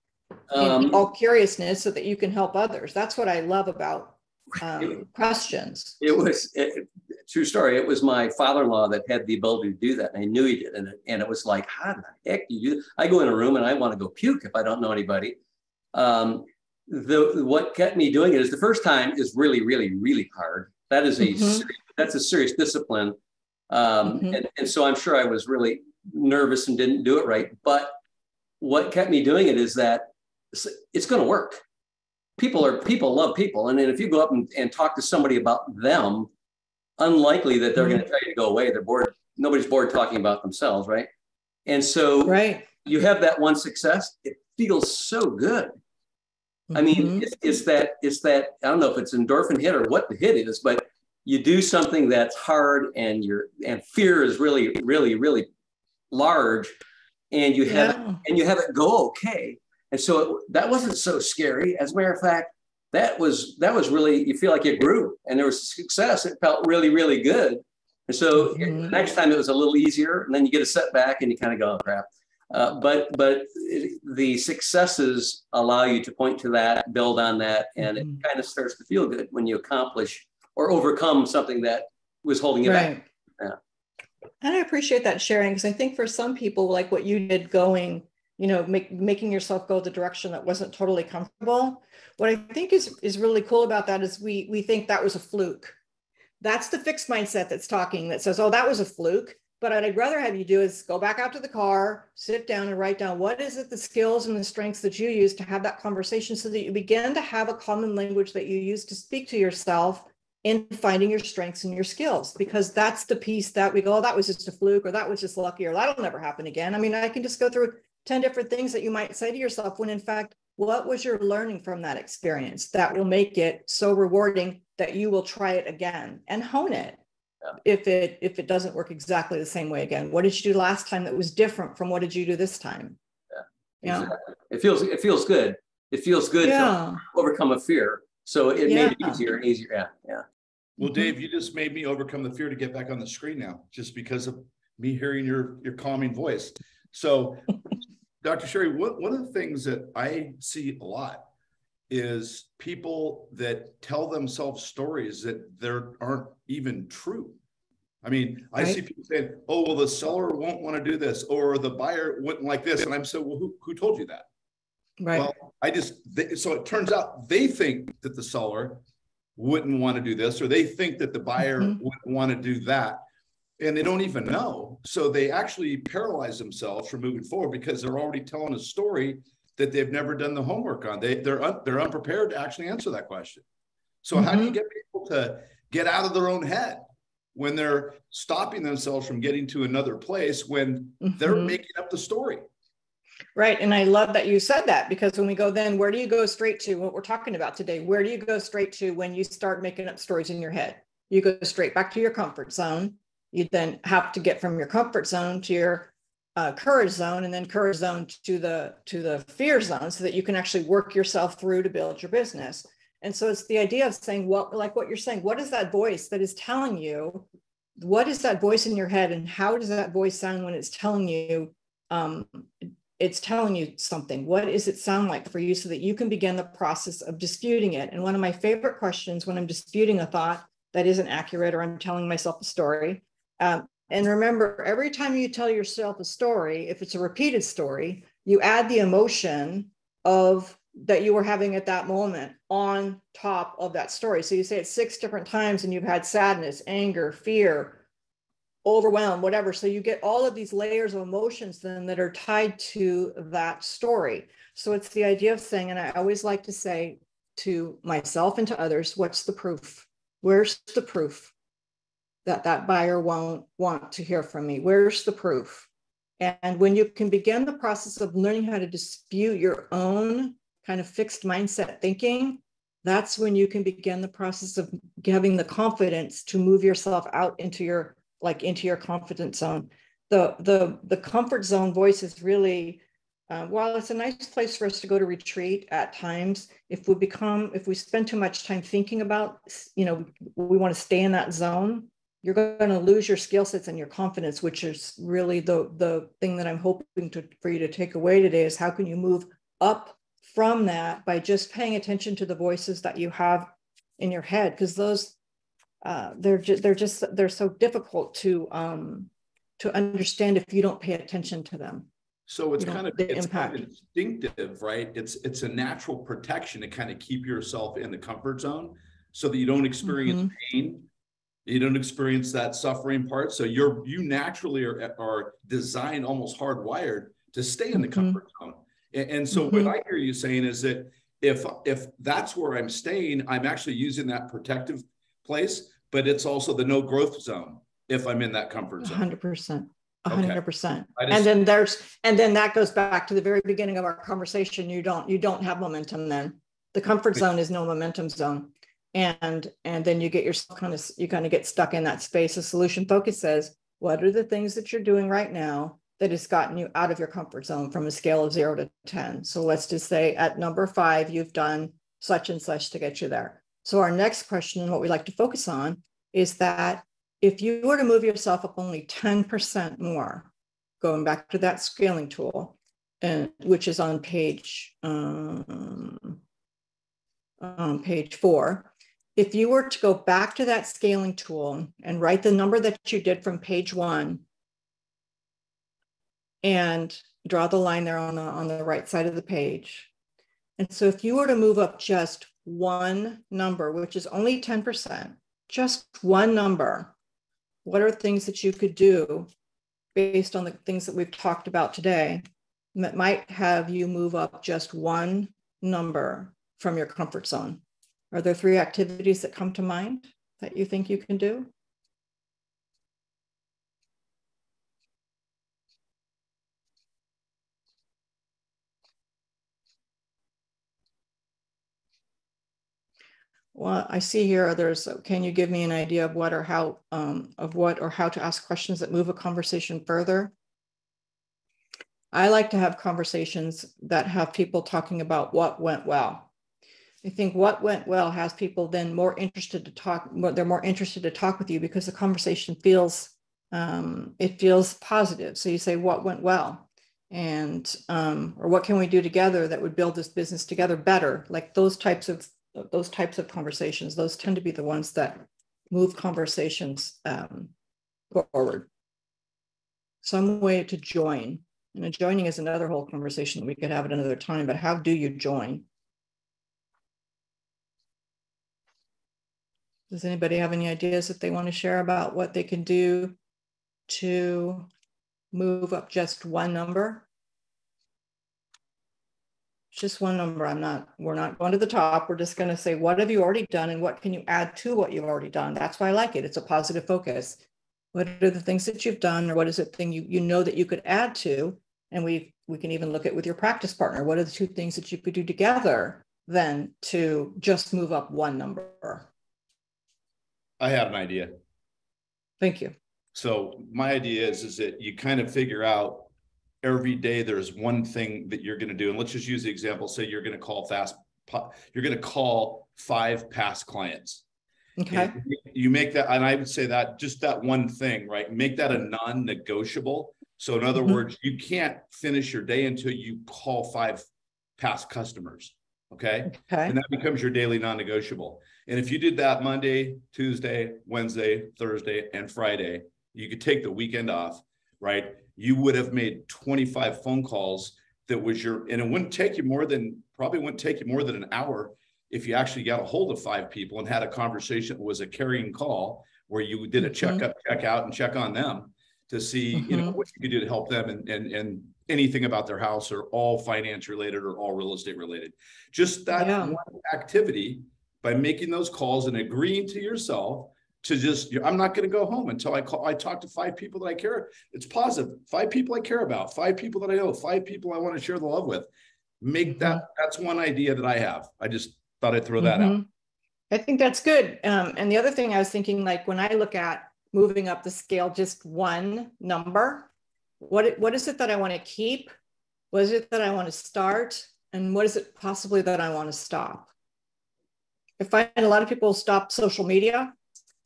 in all curiousness so that you can help others? That's what I love about questions. It was true story. It was my father-in-law that had the ability to do that, and I knew he did. And it was like, how the heck do you do that? I go in a room and I want to go puke if I don't know anybody. What kept me doing it is the first time is really, really, really hard. That is that's a serious discipline. And so I'm sure I was really nervous and didn't do it right. But what kept me doing it is that it's going to work. People love people. And then if you go up and talk to somebody about them, unlikely that they're going to tell you to go away. They're bored. Nobody's bored talking about themselves. Right. And so you have that one success. It feels so good. I mean, it's that, I don't know if it's endorphin hit or what the hit is, but you do something that's hard and fear is really, really, really large, and you have it go okay. And so that wasn't so scary. As a matter of fact, that was really, you feel like you grew and there was success. It felt really, really good. And so the next time it was a little easier, and then you get a setback and you kind of go, oh, crap. But the successes allow you to point to that, build on that, and it kind of starts to feel good when you accomplish or overcome something that was holding you back. Yeah. And I appreciate that sharing, because I think for some people, like what you did, going, making yourself go the direction that wasn't totally comfortable. What I think is really cool about that is we think that was a fluke. That's the fixed mindset that's talking, that says, oh, that was a fluke. But what I'd rather have you do is go back out to the car, sit down and write down, what is it, the skills and the strengths that you use to have that conversation, so that you begin to have a common language that you use to speak to yourself in finding your strengths and your skills. Because that's the piece that we go, oh, that was just a fluke, or that was just lucky, or that'll never happen again. I mean, I can just go through 10 different things that you might say to yourself, when in fact, what was your learning from that experience that will make it so rewarding that you will try it again and hone it. If it doesn't work exactly the same way again, what did you do last time that was different from what did you do this time? Exactly. It feels good. It feels good to overcome a fear. So it made it easier and easier. Yeah. Well, Dave, you just made me overcome the fear to get back on the screen now, just because of me hearing your calming voice. So, Dr. Sherry, one of the things that I see a lot is people that tell themselves stories that aren't even true. I mean, I see people saying, oh, well, the seller won't want to do this, or the buyer wouldn't like this. And I'm saying, well, who told you that? Right. Well, so it turns out they think that the seller wouldn't want to do this, or they think that the buyer wouldn't want to do that. And they don't even know. So they actually paralyze themselves from moving forward, because they're already telling a story that they've never done the homework on. They're unprepared to actually answer that question. So how do you get people to get out of their own head when they're stopping themselves from getting to another place, when they're making up the story? Right. And I love that you said that, because when we go, then where do you go straight to what we're talking about today? Where do you go straight to when you start making up stories in your head? You go straight back to your comfort zone. You then have to get from your comfort zone to your courage zone, and then courage zone to the fear zone, so that you can actually work yourself through to build your business. And so it's the idea of saying, like what you're saying, what is that voice that is telling you? What is that voice in your head, and how does that voice sound when it's telling you? It's telling you something. What does it sound like for you, so that you can begin the process of disputing it? And one of my favorite questions when I'm disputing a thought that isn't accurate, or I'm telling myself a story. And remember, every time you tell yourself a story, if it's a repeated story, you add the emotion of that you were having at that moment on top of that story. So you say it 6 different times and you've had sadness, anger, fear, overwhelm, whatever. So you get all of these layers of emotions then that are tied to that story. So it's the idea of saying, and I always like to say to myself and to others, what's the proof? Where's the proof that that buyer won't want to hear from me? Where's the proof? And when you can begin the process of learning how to dispute your own kind of fixed mindset thinking, that's when you can begin the process of having the confidence to move yourself out into your confidence zone. The comfort zone voice is really, while it's a nice place for us to go to retreat at times, if we spend too much time thinking about, we want to stay in that zone, you're going to lose your skill sets and your confidence, which is really the thing that I'm hoping for you to take away today, is how can you move up from that by just paying attention to the voices that you have in your head, because those they're so difficult to understand if you don't pay attention to them. So it's kind of instinctive, right? It's a natural protection to kind of keep yourself in the comfort zone so that you don't experience pain. You don't experience that suffering part. So you naturally are designed, almost hardwired, to stay in the comfort zone. And so what I hear you saying is that if that's where I'm staying, I'm actually using that protective place, but it's also the no growth zone if I'm in that comfort zone. 100%. 100%. And then that goes back to the very beginning of our conversation. You don't have momentum then. The comfort zone is no momentum zone. And then you get yourself you kind of get stuck in that space. The solution focus says, what are the things that you're doing right now that has gotten you out of your comfort zone from a scale of 0 to 10? So let's just say at number 5, you've done such and such to get you there. So our next question, and what we like to focus on, is that if you were to move yourself up only 10% more, going back to that scaling tool, which is on page 4, if you were to go back to that scaling tool and write the number that you did from page 1 and draw the line there on the right side of the page. And so if you were to move up just one number, which is only 10%, just one number, what are things that you could do based on the things that we've talked about today that might have you move up just one number from your comfort zone? Are there 3 activities that come to mind that you think you can do? Well, I see here can you give me an idea of what or how to ask questions that move a conversation further? I like to have conversations that have people talking about what went well. I think what went well has people then more interested to talk. They're more interested to talk with you because the conversation feels positive. So you say, what went well? And or what can we do together that would build this business together better? Like those types of conversations, those tend to be the ones that move conversations forward. Some way to join. And joining is another whole conversation that we could have at another time, but how do you join? Does anybody have any ideas that they want to share about what they can do to move up just one number? Just one number. We're not going to the top. We're just going to say, what have you already done and what can you add to what you've already done? That's why I like it. It's a positive focus. What are the things that you've done, or what is it thing you know that you could add to? And we can even look at with your practice partner. What are the 2 things that you could do together then to just move up one number? I have an idea. Thank you. So my idea is that you kind of figure out every day there's one thing that you're going to do. And let's just use the example. Say you're going to call 5 past clients. Okay. And you make that, and I would say that just that one thing, right? Make that a non-negotiable. So in other words, you can't finish your day until you call 5 past customers. Okay. And that becomes your daily non-negotiable. And if you did that Monday, Tuesday, Wednesday, Thursday, and Friday, you could take the weekend off, right? You would have made 25 phone calls and it wouldn't take you more than probably wouldn't take you more than an hour if you actually got a hold of 5 people and had a conversation that was a carrying call where you did a check up, check out, and check on them to see, you know, what you could do to help them and anything about their house or all finance related or all real estate related. Just that one activity, by making those calls and agreeing to yourself to just, I'm not going to go home until I talk to 5 people that I care. It's positive. 5 people I care about, 5 people that I know, 5 people I want to share the love with. Make that's one idea that I have. I just thought I'd throw that out. I think that's good. And the other thing I was thinking, like when I look at moving up the scale, just one number, what is it that I want to keep? What is it that I want to start? And what is it possibly that I want to stop? I find a lot of people stop social media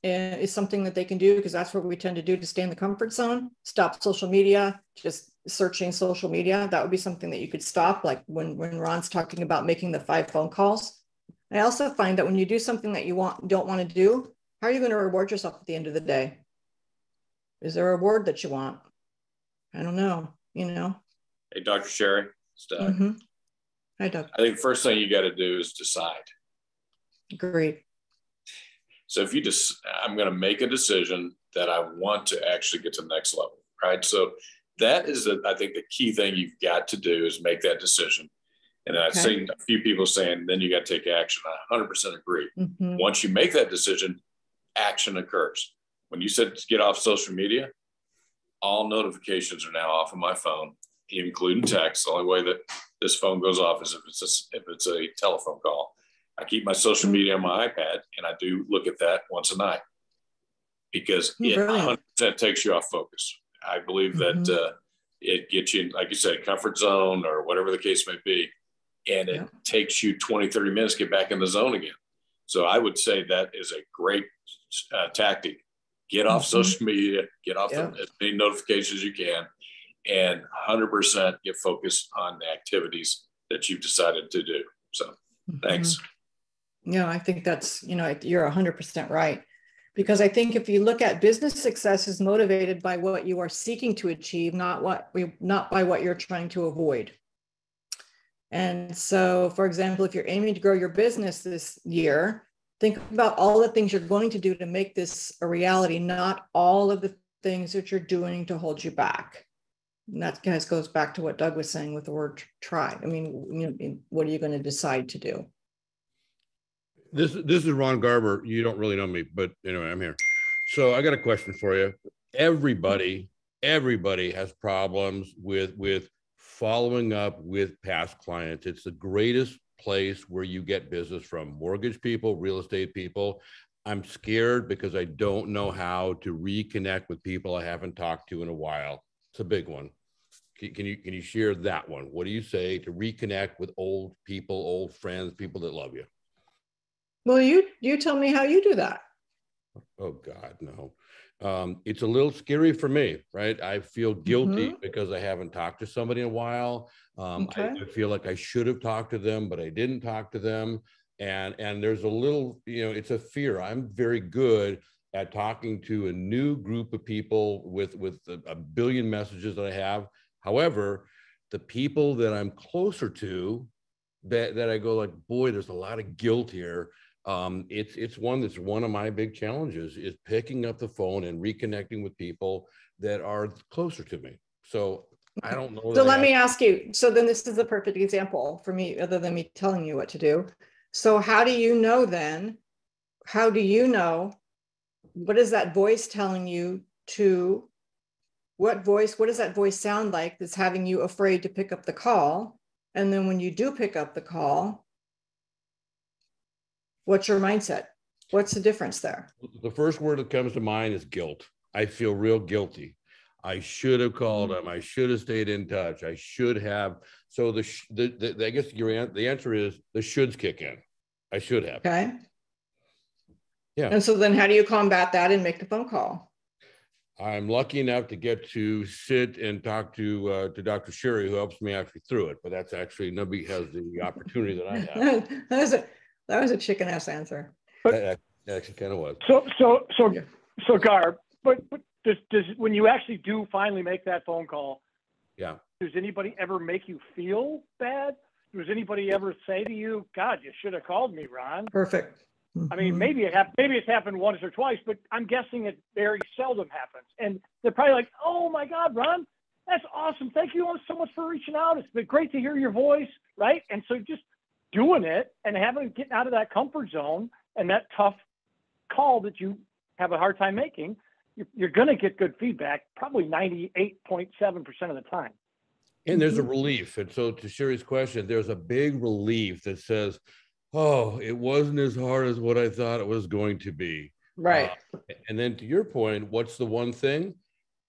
is something that they can do, because that's what we tend to do to stay in the comfort zone. Stop social media, just searching social media. That would be something that you could stop, like when Ron's talking about making the 5 phone calls. I also find that when you do something that you don't want to do, how are you going to reward yourself at the end of the day? Is there a reward that you want? I don't know, you know. Hey, Dr. Sherry, it's Doug. Hi, Doug. I think the first thing you got to do is decide. Agreed. So if you just, I'm going to make a decision that I want to actually get to the next level, right? So that is, I think, the key thing you've got to do is make that decision. And I've seen a few people saying, then you got to take action. I 100% agree. Once you make that decision, action occurs. When you said to get off social media, all notifications are now off of my phone, including text. The only way that this phone goes off is if it's a telephone call. I keep my social media on my iPad, and I do look at that once a night because it 100% takes you off focus. I believe that it gets you, like you said, comfort zone or whatever the case may be, and it takes you 20, 30 minutes to get back in the zone again. So I would say that is a great tactic. Get off social media, get off as many notifications as you can, and 100% get focused on the activities that you've decided to do. So thanks. Yeah, I think that's, you know, you're 100% right. Because I think if you look at business success is motivated by what you are seeking to achieve, not by what you're trying to avoid. And so, for example, if you're aiming to grow your business this year, think about all the things you're going to do to make this a reality, not all of the things that you're doing to hold you back. And that guys goes back to what Doug was saying with the word try. I mean, you know, what are you going to decide to do? This is Ron Garber. You don't really know me, but anyway, I'm here. So I got a question for you. Everybody has problems with following up with past clients. It's the greatest place where you get business from. Mortgage people, real estate people. I'm scared because I don't know how to reconnect with people I haven't talked to in a while. It's a big one. Can you share that one? What do you say to reconnect with old people, old friends, people that love you? Well, you tell me how you do that. Oh God, no. It's a little scary for me, right? I feel guilty because I haven't talked to somebody in a while. I feel like I should have talked to them, but I didn't talk to them. And there's a little, you know, it's a fear. I'm very good at talking to a new group of people with a billion messages that I have. However, the people that I'm closer to, that I go like, boy, there's a lot of guilt here. It's one of my big challenges is picking up the phone and reconnecting with people that are closer to me. So I don't know. So let me ask you, so then this is the perfect example for me, other than me telling you what to do. So how do you know then, what is that voice telling you to, what does that voice sound like that's having you afraid to pick up the call? And then when you do pick up the call, what's your mindset? What's the difference there? The first word that comes to mind is guilt. I feel real guilty. I should have called them. I should have stayed in touch. I should have. So I guess the answer is the shoulds kick in. I should have. Okay. Yeah. And so then how do you combat that and make the phone call? I'm lucky enough to get to sit and talk to Dr. Sherry, who helps me actually through it. But that's actually, nobody has the opportunity that I have. That was a chicken ass answer. That actually kind of was. So Garb, but does when you actually do finally make that phone call, yeah, does anybody ever make you feel bad? does anybody ever say to you, God, you should have called me, Ron? Perfect. I mean, maybe it's happened once or twice, but I'm guessing it very seldom happens. And they're probably like, oh my God, Ron, that's awesome. Thank you so much for reaching out. It's been great to hear your voice, right? And so just doing it and getting out of that comfort zone and that tough call that you have a hard time making, you're going to get good feedback, probably 98.7% of the time. And there's a relief. And so to Sherry's question, there's a big relief that says, oh, it wasn't as hard as what I thought it was going to be. Right. And then to your point, what's the one thing?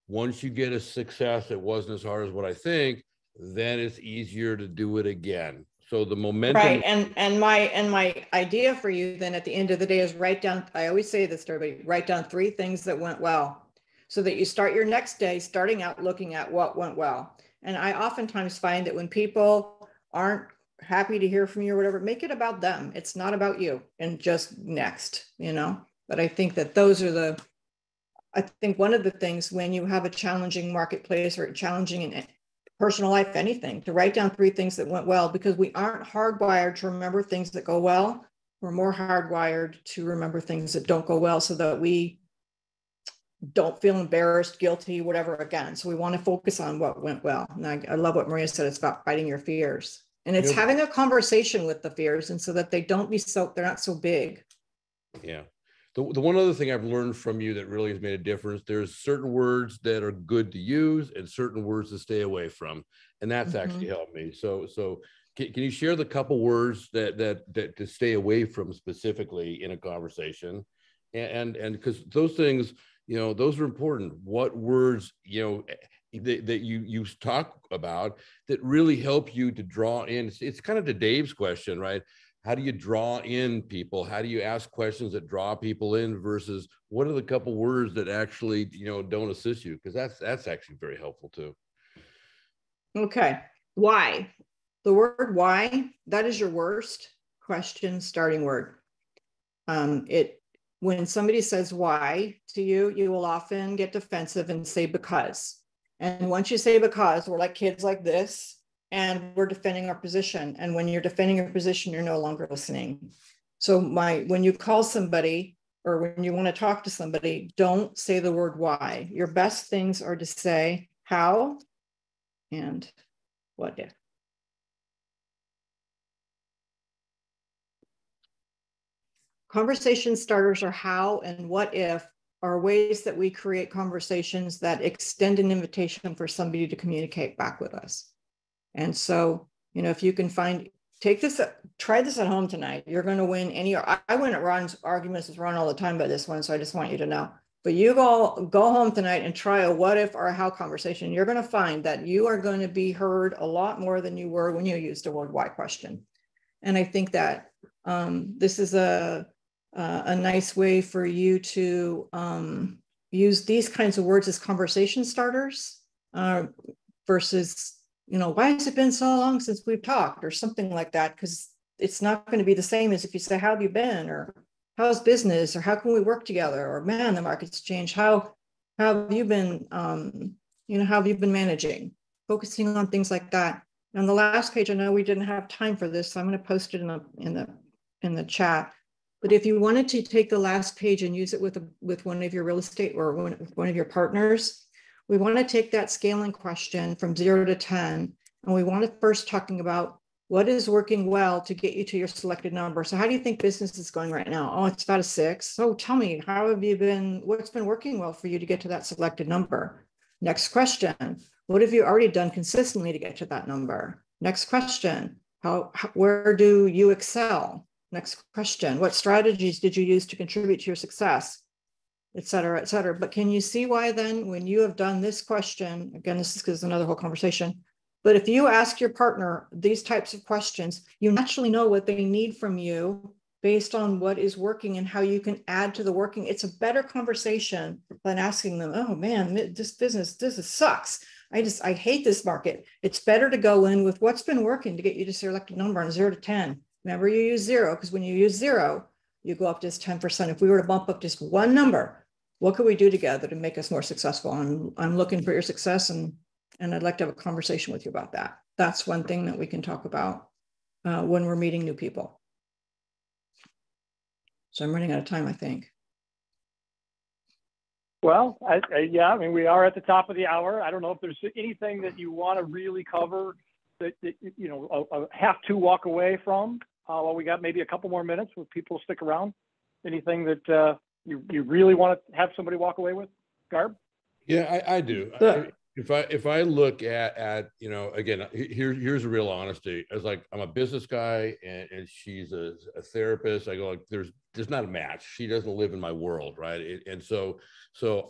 Once you get a success, it wasn't as hard as what I think, then it's easier to do it again. So the momentum. Right. And my idea for you then at the end of the day is write down, I always say this to everybody, write down 3 things that went well so that you start your next day starting out looking at what went well. And I oftentimes find that when people aren't happy to hear from you or whatever, make it about them. It's not about you and just next, but I think that I think one of the things when you have a challenging marketplace or challenging in personal life, anything, to write down 3 things that went well, because we aren't hardwired to remember things that go well. We're more hardwired to remember things that don't go well so that we don't feel embarrassed, guilty, whatever again. So we want to focus on what went well. And I love what Maria said. It's about fighting your fears. And it's having a conversation with the fears, and so that they're not so big. Yeah. The one other thing I've learned from you that really has made a difference, there's certain words that are good to use and certain words to stay away from. And that's actually helped me. So can you share the couple words that to stay away from specifically in a conversation? And because those things, those are important. What words, that you talk about that really help you to draw in. It's kind of to Dave's question, right? How do you draw in people? How do you ask questions that draw people in versus what are the couple words that actually, don't assist you? Because that's actually very helpful too. Okay. Why? The word why, that is your worst question starting word. When somebody says why to you, you will often get defensive and say because. And once you say because, we're like kids like this, and we're defending our position. And when you're defending your position, you're no longer listening. So when you call somebody or when you want to talk to somebody, don't say the word why. Your best things are to say how and what if. Conversation starters are how and what if are ways that we create conversations that extend an invitation for somebody to communicate back with us. And so, if you can try this at home tonight, you're going to win I win at Ron's arguments with Ron all the time by this one. So I just want you to know, but you go home tonight and try a what if or a how conversation. You're going to find that you are going to be heard a lot more than you were when you used the word why question. And I think that this is a nice way for you to use these kinds of words as conversation starters versus, why has it been so long since we've talked or something like that? Because it's not going to be the same as if you say, how have you been? Or how's business? Or how can we work together? Or man, the market's changed. How have you been, how have you been managing? Focusing on things like that. On the last page, I know we didn't have time for this, so I'm going to post it in the chat. But if you wanted to take the last page and use it with one of your real estate or one of your partners, we want to take that scaling question from 0 to 10. And we want to first talking about what is working well to get you to your selected number. So how do you think business is going right now? Oh, it's about a 6. So tell me, what's been working well for you to get to that selected number? Next question, what have you already done consistently to get to that number? Next question, where do you excel? Next question, what strategies did you use to contribute to your success? Et cetera, et cetera. But can you see why then when you have done this question, again, this is another whole conversation, but if you ask your partner these types of questions, you naturally know what they need from you based on what is working and how you can add to the working. It's a better conversation than asking them, oh man, this sucks. I hate this market. It's better to go in with what's been working to get you to selected number on 0 to 10. Remember, you use 0 because when you use 0, you go up just 10%. If we were to bump up just one number, what could we do together to make us more successful? I'm looking for your success and I'd like to have a conversation with you about that. That's one thing that we can talk about. when we're meeting new people. So I'm running out of time, I think. Well, yeah, I mean, we are at the top of the hour. I don't know if there's anything that you want to really cover that you know, have to walk away from. Well, we got maybe a couple more minutes with people stick around. Anything that you really want to have somebody walk away with, Garb? Yeah, I do. If I look at you know, again, here's the real honesty. As like, I'm a business guy and she's a therapist. I go like, there's not a match. She doesn't live in my world, right? And so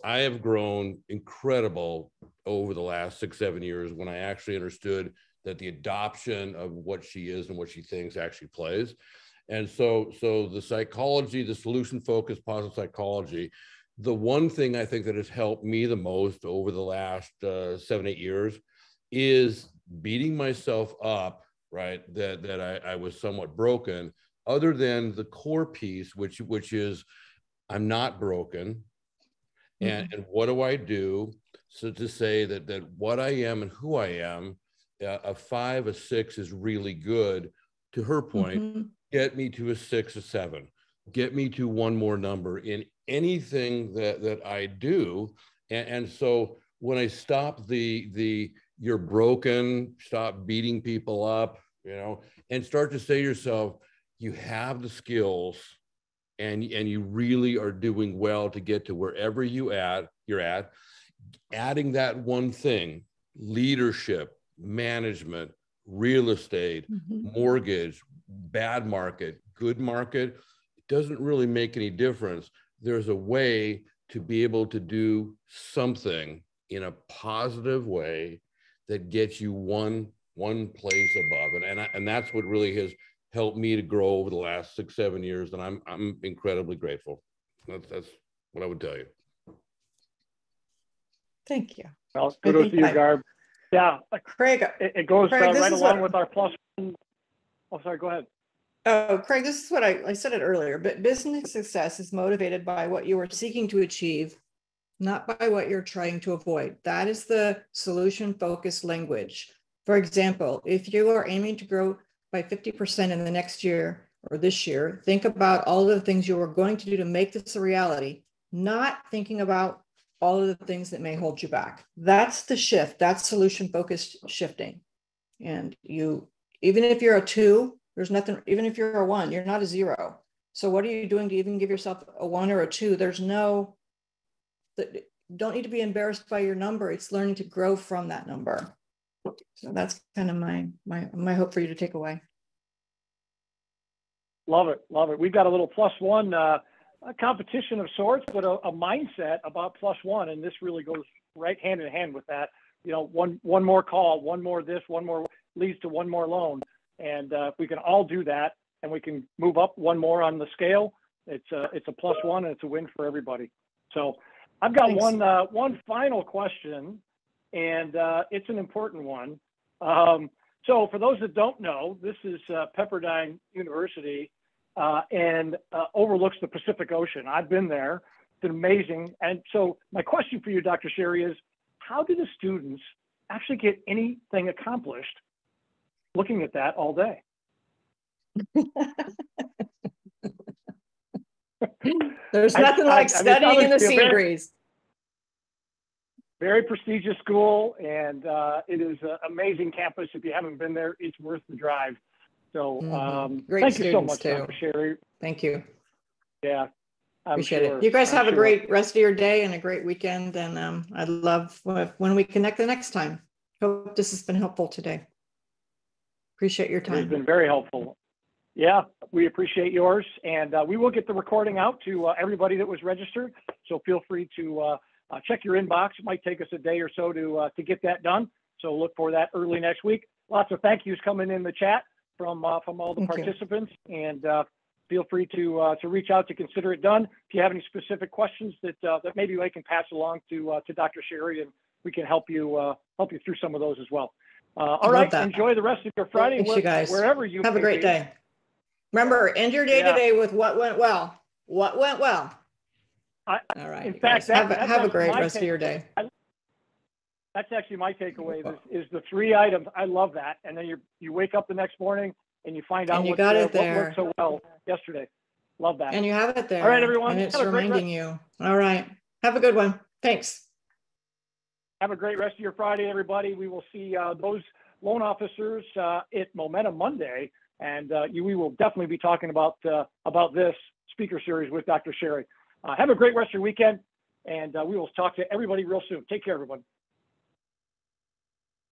I have grown incredible over the last 6-7 years when I actually understood that the adoption of what she is and what she thinks actually plays. And so the psychology, the solution focused positive psychology, the one thing I think that has helped me the most over the last 7-8 years is beating myself up, right? That I was somewhat broken, other than the core piece, which is I'm not broken. And what do I do? So to say that what I am and who I am, a 5, a 6 is really good. To her point, get me to a 6, a 7, get me to one more number in anything that I do. And so when I stop the you're broken, stop beating people up, you know, and start to say to yourself, you have the skills and you really are doing well to get to wherever you're at, adding that one thing, leadership, management, real estate, mortgage, bad market, good market, it doesn't really make any difference. There's a way to be able to do something in a positive way that gets you one place above it. And that's what really has helped me to grow over the last 6-7 years. And I'm incredibly grateful. That's what I would tell you. Thank you. Well, kudos to you, Garb. Yeah, Craig, it goes right along with our plus one. Oh, sorry, go ahead. Oh, Craig, this is what I said it earlier, but business success is motivated by what you are seeking to achieve, not by what you're trying to avoid. That is the solution-focused language. For example, if you are aiming to grow by 50% in the next year or this year, think about all of the things you are going to do to make this a reality, not thinking about all of the things that may hold you back. That's the shift. That's solution-focused shifting. And you, even if you're a 2, there's nothing, even if you're a 1, you're not a 0. So what are you doing to even give yourself a 1 or a 2? There's no, don't need to be embarrassed by your number. It's learning to grow from that number. So that's kind of my hope for you to take away. Love it. Love it. We've got a little plus one, a competition of sorts, but a mindset about plus one. And this really goes right hand in hand with that. You know, one more call, one more this, one more leads to one more loan. And if we can all do that and we can move up one more on the scale, it's a plus one and it's a win for everybody. So I've got one final question, and it's an important one. So for those that don't know, this is Pepperdine University and overlooks the Pacific Ocean. I've been there. It's amazing. And so my question for you, Dr. Sherry, is how do the students actually get anything accomplished looking at that all day? There's nothing like studying in the sea breeze. Very prestigious school, and it is an amazing campus. If you haven't been there, it's worth the drive. So thank you so much, Dr. Sherry. Thank you. Yeah. Appreciate it. You guys have a great rest of your day and a great weekend. And I'd love when we connect the next time. Hope this has been helpful today. Appreciate your time. It's been very helpful. Yeah, we appreciate yours. And we will get the recording out to everybody that was registered. So feel free to check your inbox. It might take us a day or so to get that done. So look for that early next week. Lots of thank yous coming in the chat from all the participants. And feel free to reach out to consider it done. If you have any specific questions that maybe I can pass along to Dr. Sherry, and we can help you through some of those as well. All right, enjoy the rest of your Friday. Thanks, you guys. Wherever you have a great day. Remember, end your day today with what went well. What went well? All right. In fact, have a great rest of your day. That's actually my takeaway. Is the 3 items. I love that. And then you wake up the next morning and you find out And you what, got it what there. worked so well yesterday. Love that. And you have it there. All right, everyone. And it's Have a great reminding you. All right. Have a good one. Thanks. Have a great rest of your Friday, everybody. We will see those loan officers at Momentum Monday, and we will definitely be talking about this speaker series with Dr. Sherry. Have a great rest of your weekend, and we will talk to everybody real soon. Take care, everyone.